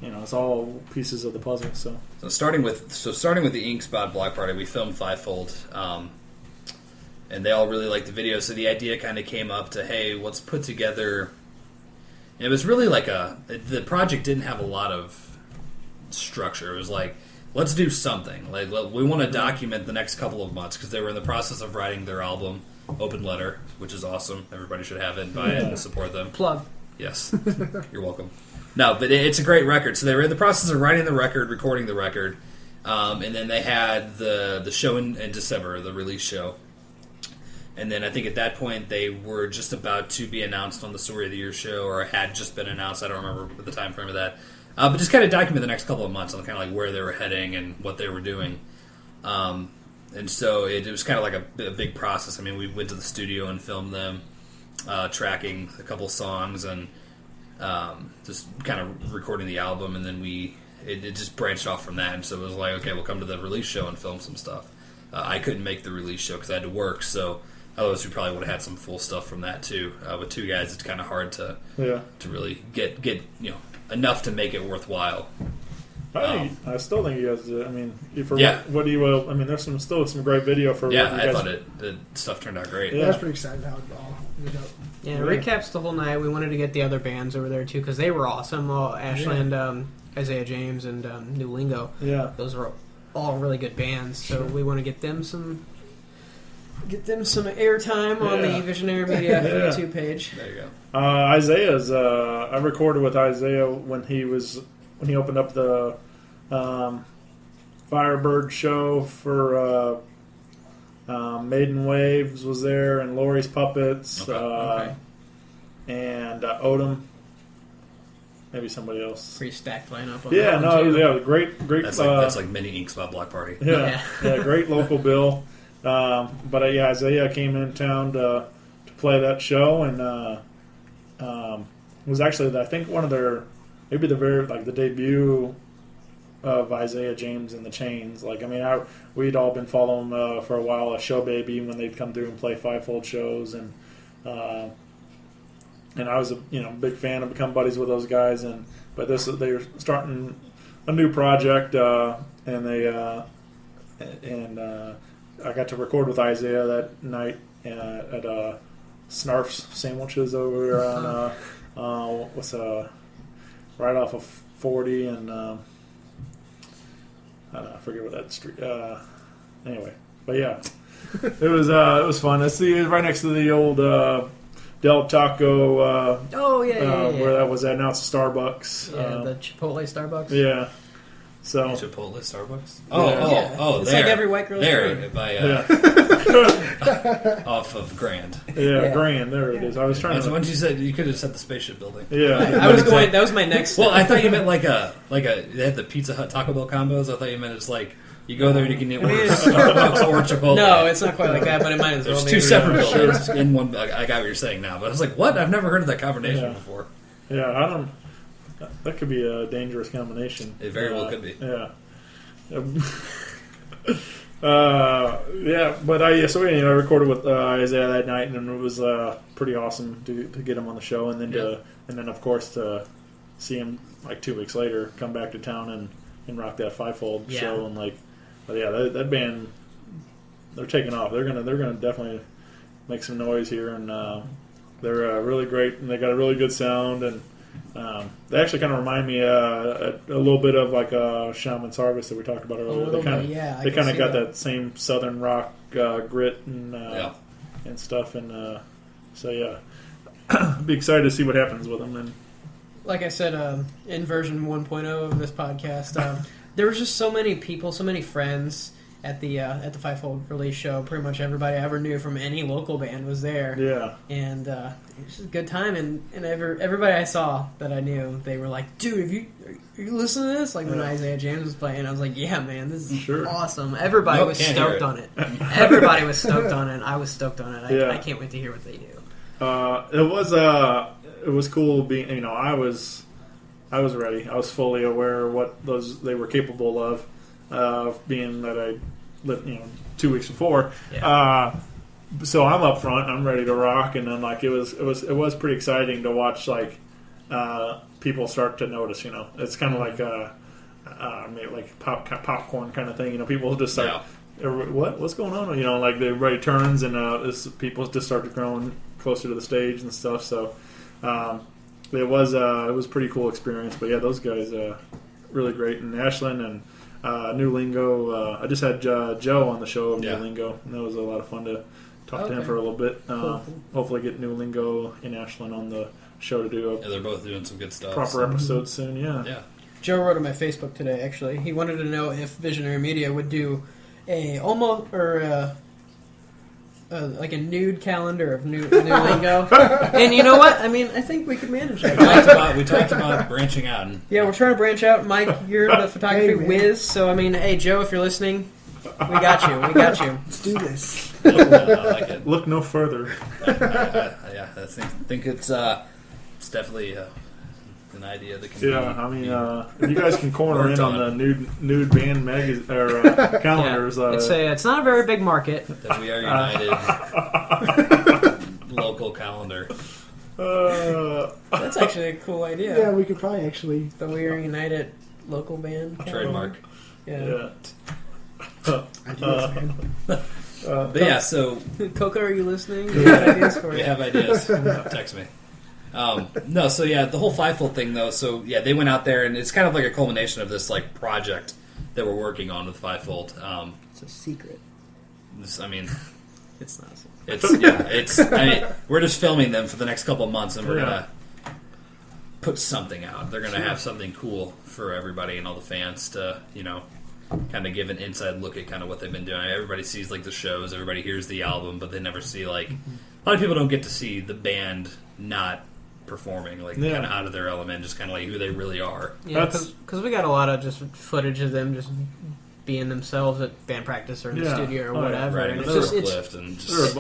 it's all pieces of the puzzle. So
starting with the Ink Spot Block Party, we filmed Fivefold, and they all really liked the video. So the idea kind of came up to, hey, let's put together. And it was really like the project didn't have a lot of structure. It was like, let's do something. Like we want to document the next couple of months, because they were in the process of writing their album, Open Letter, which is awesome. Everybody should have it and buy it and support them.
Plug.
Yes, you're welcome. No, but it's a great record. So they were in the process of writing the record, recording the record, and then they had the show in December, the release show. And then I think at that point they were just about to be announced on the Story of the Year show, or had just been announced. I don't remember the time frame of that. But just kind of document the next couple of months on kind of like where they were heading and what they were doing. And so it was kind of like a big process. I mean, we went to the studio and filmed them, tracking a couple songs and just kind of recording the album. And then it just branched off from that. And so it was like, okay, we'll come to the release show and film some stuff. I couldn't make the release show because I had to work, so otherwise we probably would have had some full stuff from that too. With two guys, it's kind of hard to really get enough to make it worthwhile.
I still think you guys. I mean, what do you? I mean, there's still some great video for.
Yeah,
what you
I
guys,
thought the stuff turned out great.
I was pretty excited how it all ended up.
Yeah, recaps the whole night. We wanted to get the other bands over there too because they were awesome. Well, Ashley and Isaiah James and New Lingo.
Yeah.
Those were all really good bands. So we want to get them some airtime on the Visionary Media YouTube page.
There you go.
Isaiah's. I recorded with Isaiah when he opened up the Firebird show for Maiden Waves was there, and Lori's Puppets,
Okay.
and Odom. Maybe somebody else.
Pretty stacked lineup. On
Yeah,
that one, too.
great.
That's like mini Ink Spot Block Party.
Yeah, great local bill. But Isaiah came in town to play that show, and it was actually I think one of their maybe the debut of Isaiah James and the Chains. We'd all been following for a while, a Show Baby, when they'd come through and play Fivefold shows, and I was a big fan of become buddies with those guys, but they were starting a new project, and I got to record with Isaiah that night at Snarf's Sandwiches over on right off of 40 and I forget what that street. Anyway, but yeah, it was fun. It's right next to the old Del Taco. Where that was at. Now it's a Starbucks.
Yeah, the Chipotle Starbucks.
Yeah. So
Chipotle Starbucks.
It's
there.
like every white girl's
there
dream.
by off of Grand.
Yeah, Grand. There it is. I was trying to.
Once you said you could have said the spaceship building.
Yeah,
I was going. That was my next.
Well, I thought you meant like a. They had the Pizza Hut Taco Bell combos. I thought you meant it's like you go there and you can order Starbucks or Chipotle.
No, it's not quite like that, but it might as well.
There's two separate buildings in one. I got what you're saying now, but I was like, what? I've never heard of that combination before.
Yeah, I don't. That could be a dangerous combination.
It very well could be.
Yeah. But I recorded with Isaiah that night, and it was pretty awesome to get him on the show, and then of course to see him like 2 weeks later come back to town and rock that Fivefold show, and that band, they're taking off. They're gonna definitely make some noise here, and they're really great, and they got a really good sound, and they actually kind of remind me a little bit of like Shaman's Harvest that we talked about earlier. They kind of got that same southern rock grit and stuff, and be excited to see what happens with them. And
like I said, in version 1.0 of this podcast, there was just so many people, so many friends at the Fivefold release show. Pretty much everybody I ever knew from any local band was there.
Yeah,
and it was just a good time. And everybody I saw that I knew, they were like, "Dude, are you listening to this?" Like when Isaiah James was playing, I was like, "Yeah, man, this is awesome." Everybody was stoked on it. Everybody was stoked on it. I was stoked on it. I can't wait to hear what they do.
It was cool being. I was ready. I was fully aware of what they were capable of. Being that I lived, 2 weeks before, so I'm up front. I'm ready to rock, and then it was pretty exciting to watch people start to notice. It's kind of like popcorn kind of thing. People just start, what's going on? Everybody turns, and people just start growing closer to the stage and stuff. So it was a pretty cool experience. But yeah, those guys really great, and Ashlyn and. New Lingo. I just had Joe on the show of New Lingo, and that was a lot of fun to talk to him for a little bit.
Cool.
Hopefully, get New Lingo and Ashlyn on the show to do
they're both doing some good stuff.
Proper episode soon. Yeah.
Joe wrote on my Facebook today. Actually, he wanted to know if Visionary Media would do like a nude calendar of new lingo. And you know what? I mean, I think we could manage that.
We talked about branching out.
Yeah, we're trying to branch out. Mike, you're the photography whiz, so I mean, hey, Joe, if you're listening, we got you.
Let's do this.
I like it.
Look no further.
I think it's definitely an idea that can.
Yeah, I mean, if you guys can corner in on the nude band calendars.
It's not a very big market.
That we are united. Local calendar.
That's actually a cool idea.
Yeah, we could probably actually.
The We Are United local band calendar.
Trademark.
Yeah.
But yeah, so
Coco, are you listening? We have ideas for
we
you.
have ideas. Text me. No, so yeah, the whole Fivefold thing though. So yeah, they went out there, and it's kind of like a culmination of this like project that we're working on with Fivefold.
It's a secret.
I mean,
It's not. A secret.
it's. I mean, we're just filming them for the next couple of months, and we're gonna put something out. They're gonna have something cool for everybody and all the fans to, kind of give an inside look at kind of what they've been doing. Everybody sees like the shows, everybody hears the album, but they never see like a lot of people don't get to see the band not performing, like kind of out of their element, just kind of like who they really are.
Yeah, because we got a lot of just footage of them just being themselves at band practice or in the studio or whatever.
Right,
And
and
it's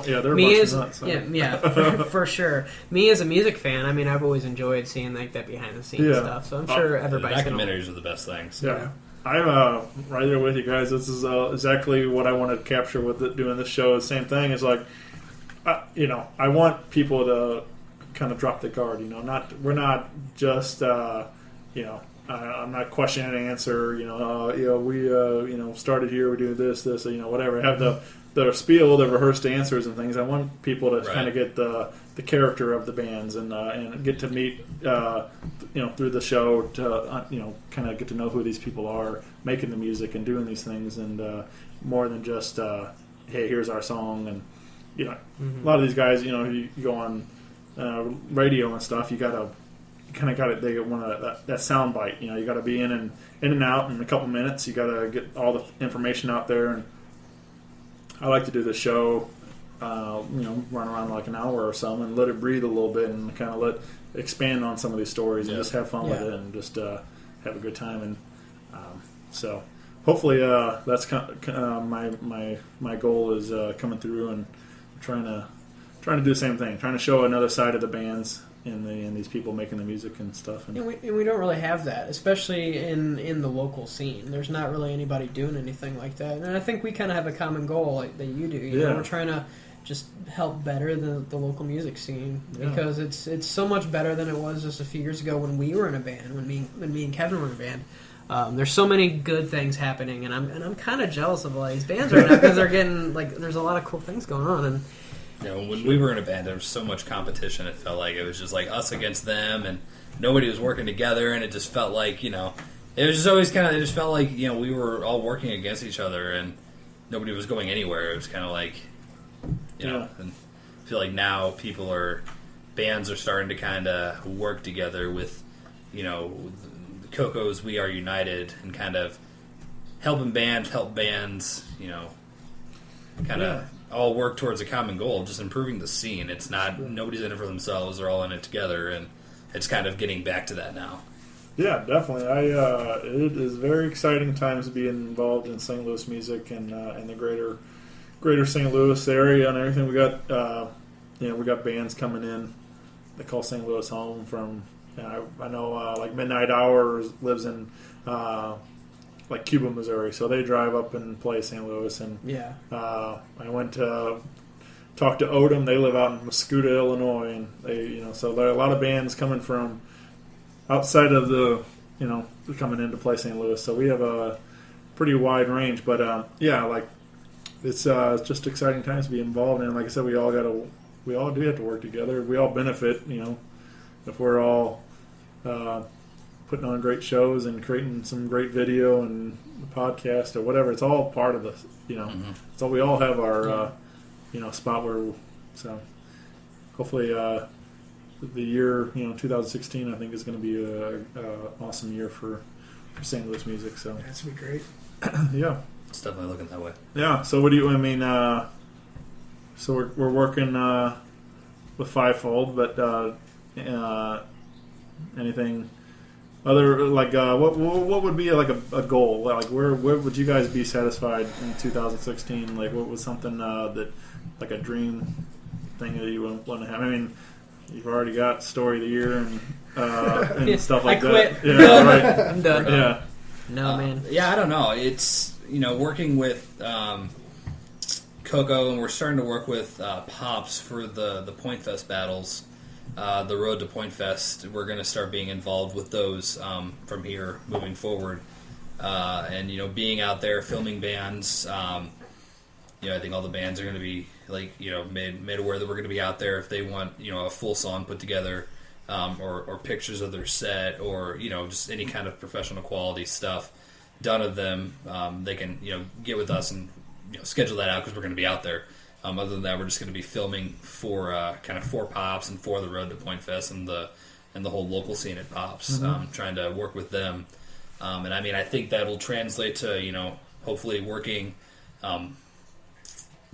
They're a
me
bunch
as
of nuts. So.
for sure. Me as a music fan, I mean, I've always enjoyed seeing like that behind the scenes stuff. So I'm sure
The
everybody's gonna.
documentaries are the best things.
Yeah. I'm right there with you guys. This is exactly what I want to capture with doing this show. The same thing is like, I want people to kind of drop the guard. We're not just I'm not questioning an answer. We started here. We do this, whatever. Have the spiel, the rehearsed answers and things. I want people to kind of get the character of the bands and get to meet through the show to kind of get to know who these people are making the music and doing these things, and more than just hey, here's our song. And a lot of these guys, you go on radio and stuff, you kind of got it. They want that sound bite. You got to be in and out in a couple minutes. You got to get all the information out there. And I like to do the show, run around like an hour or so and let it breathe a little bit and kind of expand on some of these stories and just have fun with it and just have a good time. And so hopefully that's my goal is coming through and trying to do the same thing, trying to show another side of the bands and these people making the music and stuff. And
we don't really have that, especially in the local scene. There's not really anybody doing anything like that. And I think we kind of have a common goal like that you do. You know, we're trying to just help better the local music scene because it's so much better than it was just a few years ago when we were in a band, when me and Kevin were in a band. There's so many good things happening, and I'm kind of jealous of all these bands right now because they're getting there's a lot of cool things going on. And
when we were in a band, there was so much competition. It felt like it was just like us against them, and nobody was working together. And it just felt like it was just always kind of. It just felt like we were all working against each other, and nobody was going anywhere. It was kind of like And I feel like now bands are starting to kind of work together with Coco's We Are United and kind of help bands, kind of all work towards a common goal, just improving the scene. It's not nobody's in it for themselves; they're all in it together, and it's kind of getting back to that now.
Yeah, definitely. It is very exciting times to be involved in St. Louis music and the greater St. Louis area and everything. We got we got bands coming in. They call St. Louis home. From I know like Midnight Hour lives in like Cuba, Missouri, so they drive up and play St. Louis. And I went to talk to Odom. They live out in Muscuda, Illinois, and they so there are a lot of bands coming from outside of the coming in to play St. Louis. So we have a pretty wide range, but it's just exciting times to be involved in. Like I said, we all do have to work together. We all benefit, if we're all putting on great shows and creating some great video and podcast or whatever. It's all part of this, So we all have our, spot where. So hopefully, the year 2016, I think, is going to be a awesome year for St. Louis music. So
that's gonna be great.
Yeah.
It's definitely looking that way.
Yeah. So what do you? I mean, so we're working with Fivefold, but anything other like what would be like a goal? Like where would you guys be satisfied in 2016? Like what was something that like a dream thing that you would want to have? I mean, you've already got Story of the Year and stuff like that. Yeah, right.
I'm done.
Yeah.
No, man.
Yeah, I don't know. It's working with Coco, and we're starting to work with Pops for the Point Fest battles, the Road to Point Fest. We're going to start being involved with those from here moving forward, and being out there filming bands. I think all the bands are going to be made aware that we're going to be out there if they want a full song put together, or pictures of their set, or just any kind of professional quality stuff done of them. They can get with us and schedule that out because we're going to be out there. Other than that, we're just going to be filming for Pops and for the Road to Point Fest and the whole local scene at Pops, trying to work with them. And I mean, I think that'll translate to hopefully working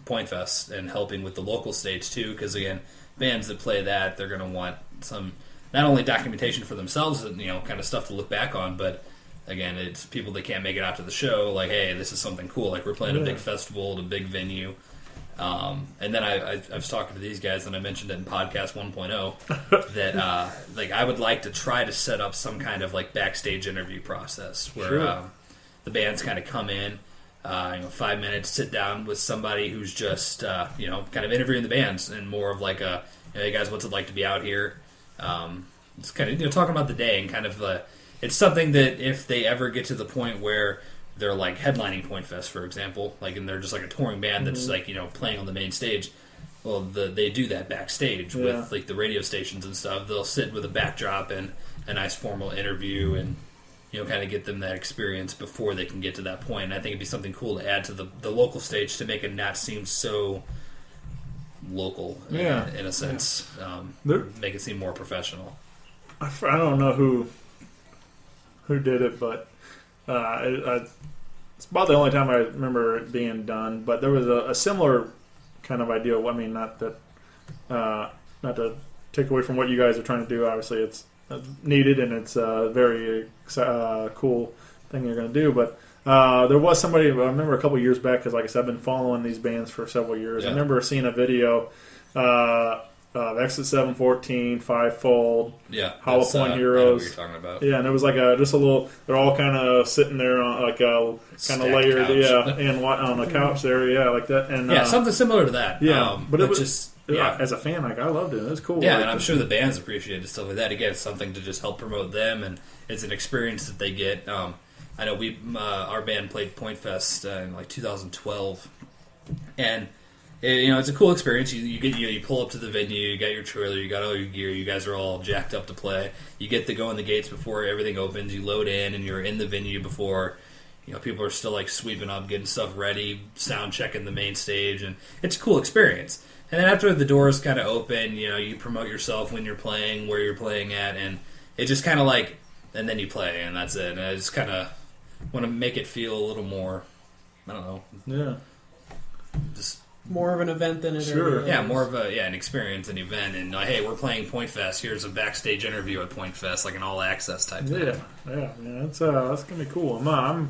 Point Fest and helping with the local stage too, because again, bands that play that, they're going to want some not only documentation for themselves and kind of stuff to look back on, but again, it's people that can't make it out to the show, like, hey, this is something cool, like we're playing a big festival at a big venue. And then I was talking to these guys, and I mentioned it in podcast 1.0 that I would like to try to set up some kind of backstage interview process where the bands kind of come in, 5 minutes, sit down with somebody who's just kind of interviewing the bands, and more of a hey guys, what's it like to be out here? It's kind of talking about the day, and kind of it's something that if they ever get to the point where they're headlining Point Fest, for example, and they're just a touring band that's playing on the main stage. Well, they do that backstage with the radio stations and stuff. They'll sit with a backdrop and a nice formal interview, and kind of get them that experience before they can get to that point. And I think it'd be something cool to add to the local stage to make it not seem so local in a sense. Make it seem more professional.
I don't know who did it, but it's about the only time I remember it being done. But there was a similar kind of idea. I mean, not to take away from what you guys are trying to do. Obviously, it's needed, and it's a very cool thing you're going to do. But there was somebody, I remember a couple years back, because like I said, I've been following these bands for several years. I remember seeing a video Exit 714, Fivefold, Hollow Point Heroes.
I know what you're talking about.
Yeah, and it was just a little. They're all kind of sitting there on kind of layered, and on a couch there, like that, and
something similar to that.
But it was just as a fan, I loved it. It was cool.
Yeah, and I'm sure the bands appreciated stuff like that. Again, it's something to just help promote them, and it's an experience that they get. I know our band played Point Fest in 2012, and it's a cool experience. You pull up to the venue, you got your trailer, you got all your gear, you guys are all jacked up to play. You get to go in the gates before everything opens. You load in, and you're in the venue before people are still sweeping up, getting stuff ready, sound checking the main stage, and it's a cool experience. And then after the doors kind of open, you promote yourself when you're playing, where you're playing at, and it just kind of and then you play, and that's it. And I just kind of want to make it feel a little more, I don't know, just
more of an event than it is.
Yeah, more of an experience, an event, and hey, we're playing Point Fest. Here's a backstage interview at Point Fest, an all access type thing.
Yeah, man, that's gonna be cool. I'm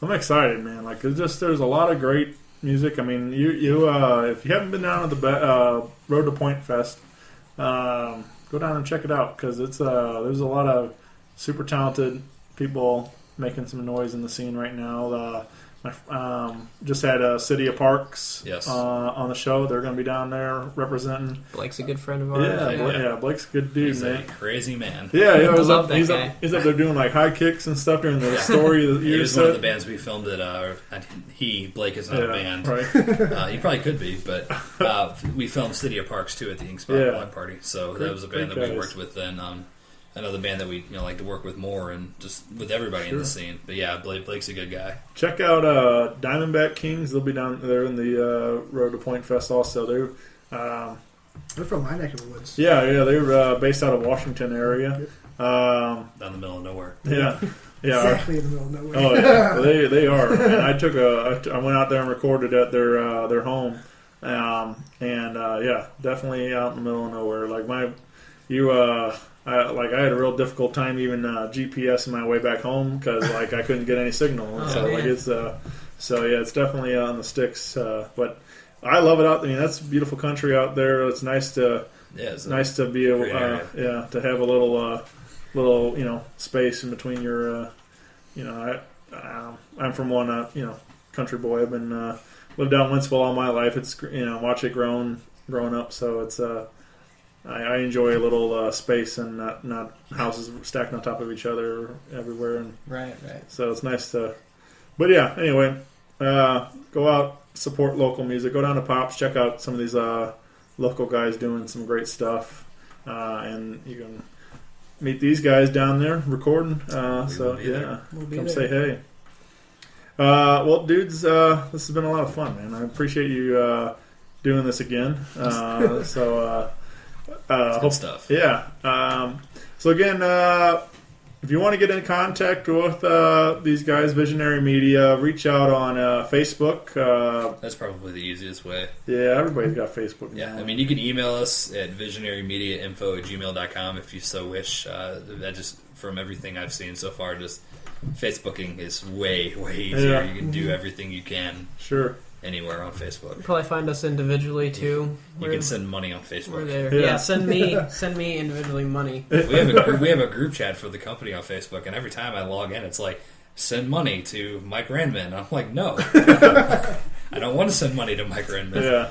excited, man. There's a lot of great music. I mean, you if you haven't been down to the Road to Point Fest, go down and check it out, because it's there's a lot of super talented people making some noise in the scene right now. Just had City of Parks on the show. They're going to be down there representing.
Blake's a good friend of ours.
Yeah, Blake's a good dude.
He's
man.
a crazy man.
Yeah,
he's up
there doing high kicks and stuff during the story.
He was one of the bands we filmed at. Blake is not a band. Right. He probably could be, but we filmed City of Parks too at the Ink Spot Block Party. So that was a band that we worked with then. Another band that we like to work with more, and just with everybody in the scene. But yeah, Blake's a good guy.
Check out Diamondback Kings. They'll be down there in the Road to Point Fest also. They're
from my neck of the woods.
Yeah, they're based out of Washington area.
Down the middle of nowhere.
Yeah.
Exactly in the middle of nowhere.
Oh yeah, they are. And I went out there and recorded at their home, definitely out in the middle of nowhere. I had a real difficult time even GPSing my way back home, because I couldn't get any signal. It's definitely on the sticks. But I love it out there. I mean, that's beautiful country out there. It's nice to be able to have a little space in between your I'm from one country boy. I've been lived out in Wentzville all my life. It's watch it growing up. So it's I enjoy a little space and not houses stacked on top of each other everywhere. And
right.
So it's nice to. But yeah, anyway, go out, support local music. Go down to Pops, check out some of these local guys doing some great stuff, and you can meet these guys down there recording. So yeah, come say hey. Well, dudes, this has been a lot of fun, man. I appreciate you doing this again. Good
stuff.
Yeah. So again, if you want to get in contact with these guys, Visionary Media, reach out on Facebook.
That's probably the easiest way.
Yeah, everybody's got Facebook now.
Yeah, I mean, you can email us at visionarymediainfo@gmail.com if you so wish. That just, from everything I've seen so far, just Facebooking is way, way easier.
Yeah.
You can do everything you can
Sure.
anywhere on Facebook.
You probably find us individually too.
You can send money on
We're
Facebook.
there.
Yeah.
Yeah, send me individually money.
We have a group chat for the company on Facebook, and every time I log in, it's like, send money to Mike Randman. I'm like, no. I don't want to send money to Mike Randman.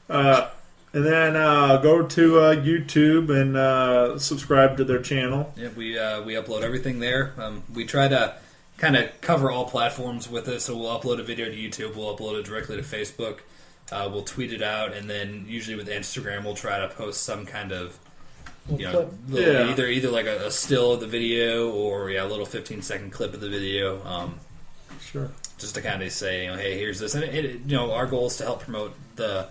Yeah. And then go to YouTube and subscribe to their channel.
Yeah, we upload everything there. We try to kind of cover all platforms with it, so we'll upload a video to YouTube, we'll upload it directly to Facebook, we'll tweet it out, and then usually with Instagram we'll try to post some kind of, either like a still of the video or a little 15-second clip of the video.
Sure.
Just to kind of say, hey, here's this, and our goal is to help promote the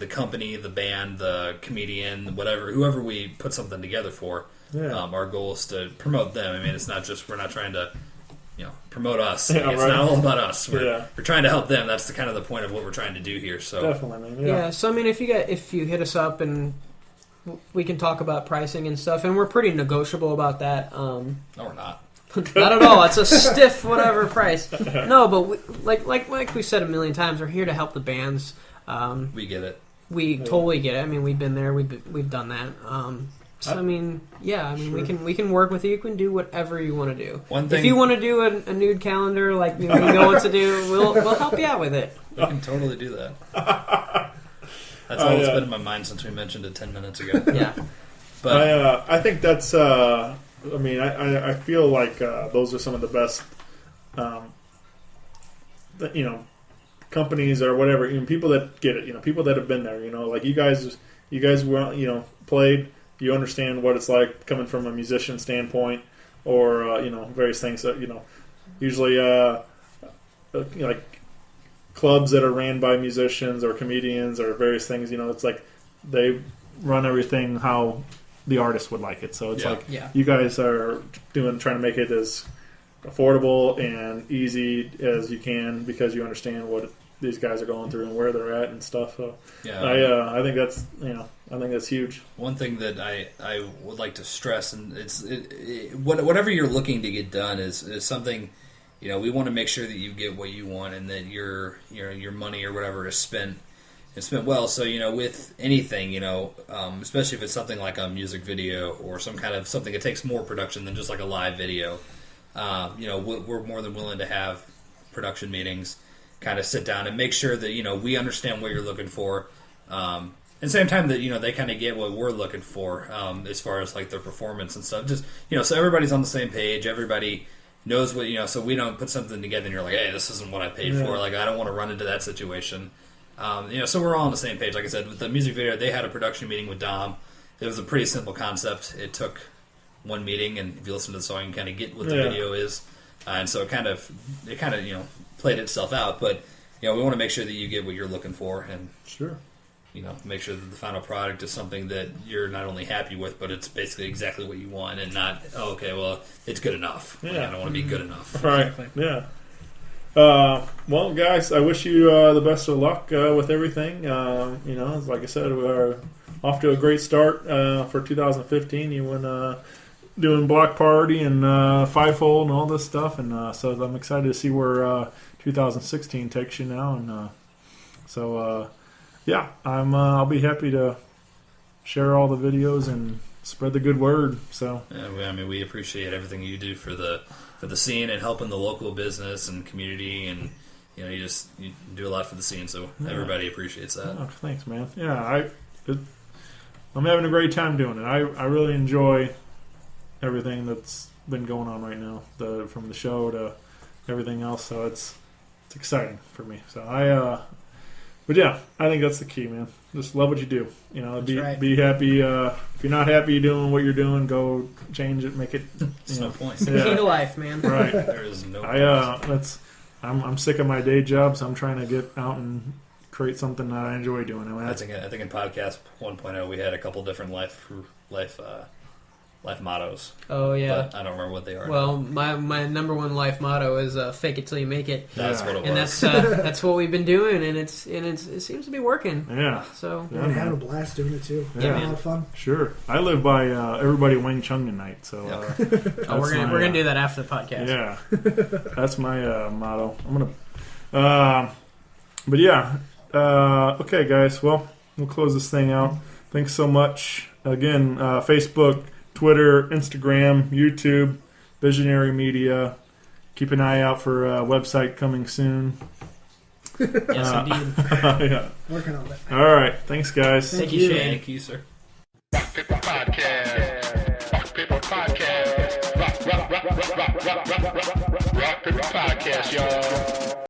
company, the band, the comedian, whoever we put something together for.
Yeah.
Our goal is to promote them. I mean, it's not just, we're not trying to, promote us.
Yeah,
it's
right.
not all about us. We're
Yeah.
trying to help them. That's the kind of the point of what we're trying to do here. So
Definitely, man.
Yeah. So I mean, if you hit us up and we can talk about pricing and stuff, and we're pretty negotiable about that.
No, we're not.
Not at all. It's a stiff whatever price. No, but like we said a million times, we're here to help the bands.
We get it.
We totally get it. I mean, we've been there. We've done that. So I mean, yeah. I mean,
Sure.
we can work with you. You can do whatever you want to do.
One thing,
If you want to do a nude calendar, like we know what to do, we'll help you out with it.
we can totally do that. That's all that's been in my mind since we mentioned it 10 minutes ago.
Yeah.
But
I think that's. I mean, I feel like those are some of the best. Companies or whatever. People that get it. People that have been there. Like you guys were. Played. You understand what it's like coming from a musician standpoint, or various things that usually like clubs that are ran by musicians or comedians or various things. It's like they run everything how the artist would like it. So it's you guys are trying to make it as affordable and easy as you can because you understand what these guys are going through and where they're at and stuff. So I think that's I think that's huge.
One thing that I would like to stress, and whatever you're looking to get done is something, we want to make sure that you get what you want and that your money or whatever is spent well. So with anything, especially if it's something like a music video or some kind of something that takes more production than just like a live video, we're more than willing to have production meetings, kind of sit down and make sure that we understand what you're looking for. At the same time that they kind of get what we're looking for as far as like their performance and stuff. Just so everybody's on the same page. Everybody knows what so we don't put something together and you're like, hey, this isn't what I paid for. Like I don't want to run into that situation. So we're all on the same page. Like I said, with the music video, they had a production meeting with Dom. It was a pretty simple concept. It took one meeting, and if you listen to the song, you kind of get what the video is. And so it kind of played itself out. But we want to make sure that you get what you're looking for, and
Sure.
Make sure that the final product is something that you're not only happy with, but it's basically exactly what you want, and not it's good enough.
Yeah.
Like, I don't want to be good enough.
Right. Yeah. Well, guys, I wish you the best of luck with everything. Like I said, we're off to a great start for 2015. You went doing Block Party and Fivefold and all this stuff, and so I'm excited to see where 2016 takes you now. And I'll be happy to share all the videos and spread the good word. So
we appreciate everything you do for the scene and helping the local business and community, and you do a lot for the scene. So everybody appreciates that.
Oh, thanks, man. Yeah, I'm having a great time doing it. I really enjoy everything that's been going on right now, from the show to everything else. So it's exciting for me. So but yeah, I think that's the key, man. Just love what you do. You know, be happy. If you're not happy doing what you're doing, go change it, make it.
There's no point.
It's the key to life, man.
Right.
There is no point.
I'm sick of my day job, so I'm trying to get out and create something that I enjoy doing.
I think in podcast 1.0 we had a couple different life mottos.
Oh yeah.
But I don't remember what they are.
Well, my number one life motto is "fake it till you make it."
That's what it was.
And that's what we've been doing, and it seems to be working.
Yeah.
So
and having a blast doing it too.
Yeah,
a lot of fun.
Sure. I live by everybody Wing Chun tonight, so
we're gonna do that after the podcast.
Yeah, that's my motto. I'm gonna. But yeah. Okay, guys. Well, we'll close this thing out. Thanks so much. Again, Facebook, Twitter, Instagram, YouTube, Visionary Media. Keep an eye out for a website coming soon.
Yes, indeed.
Yeah.
Working on it.
All right. Thanks, guys.
Thank you, Shane.
Thank you, sir.
Rock Paper Podcast. Rock Paper Podcast. Rock Paper Podcast, y'all.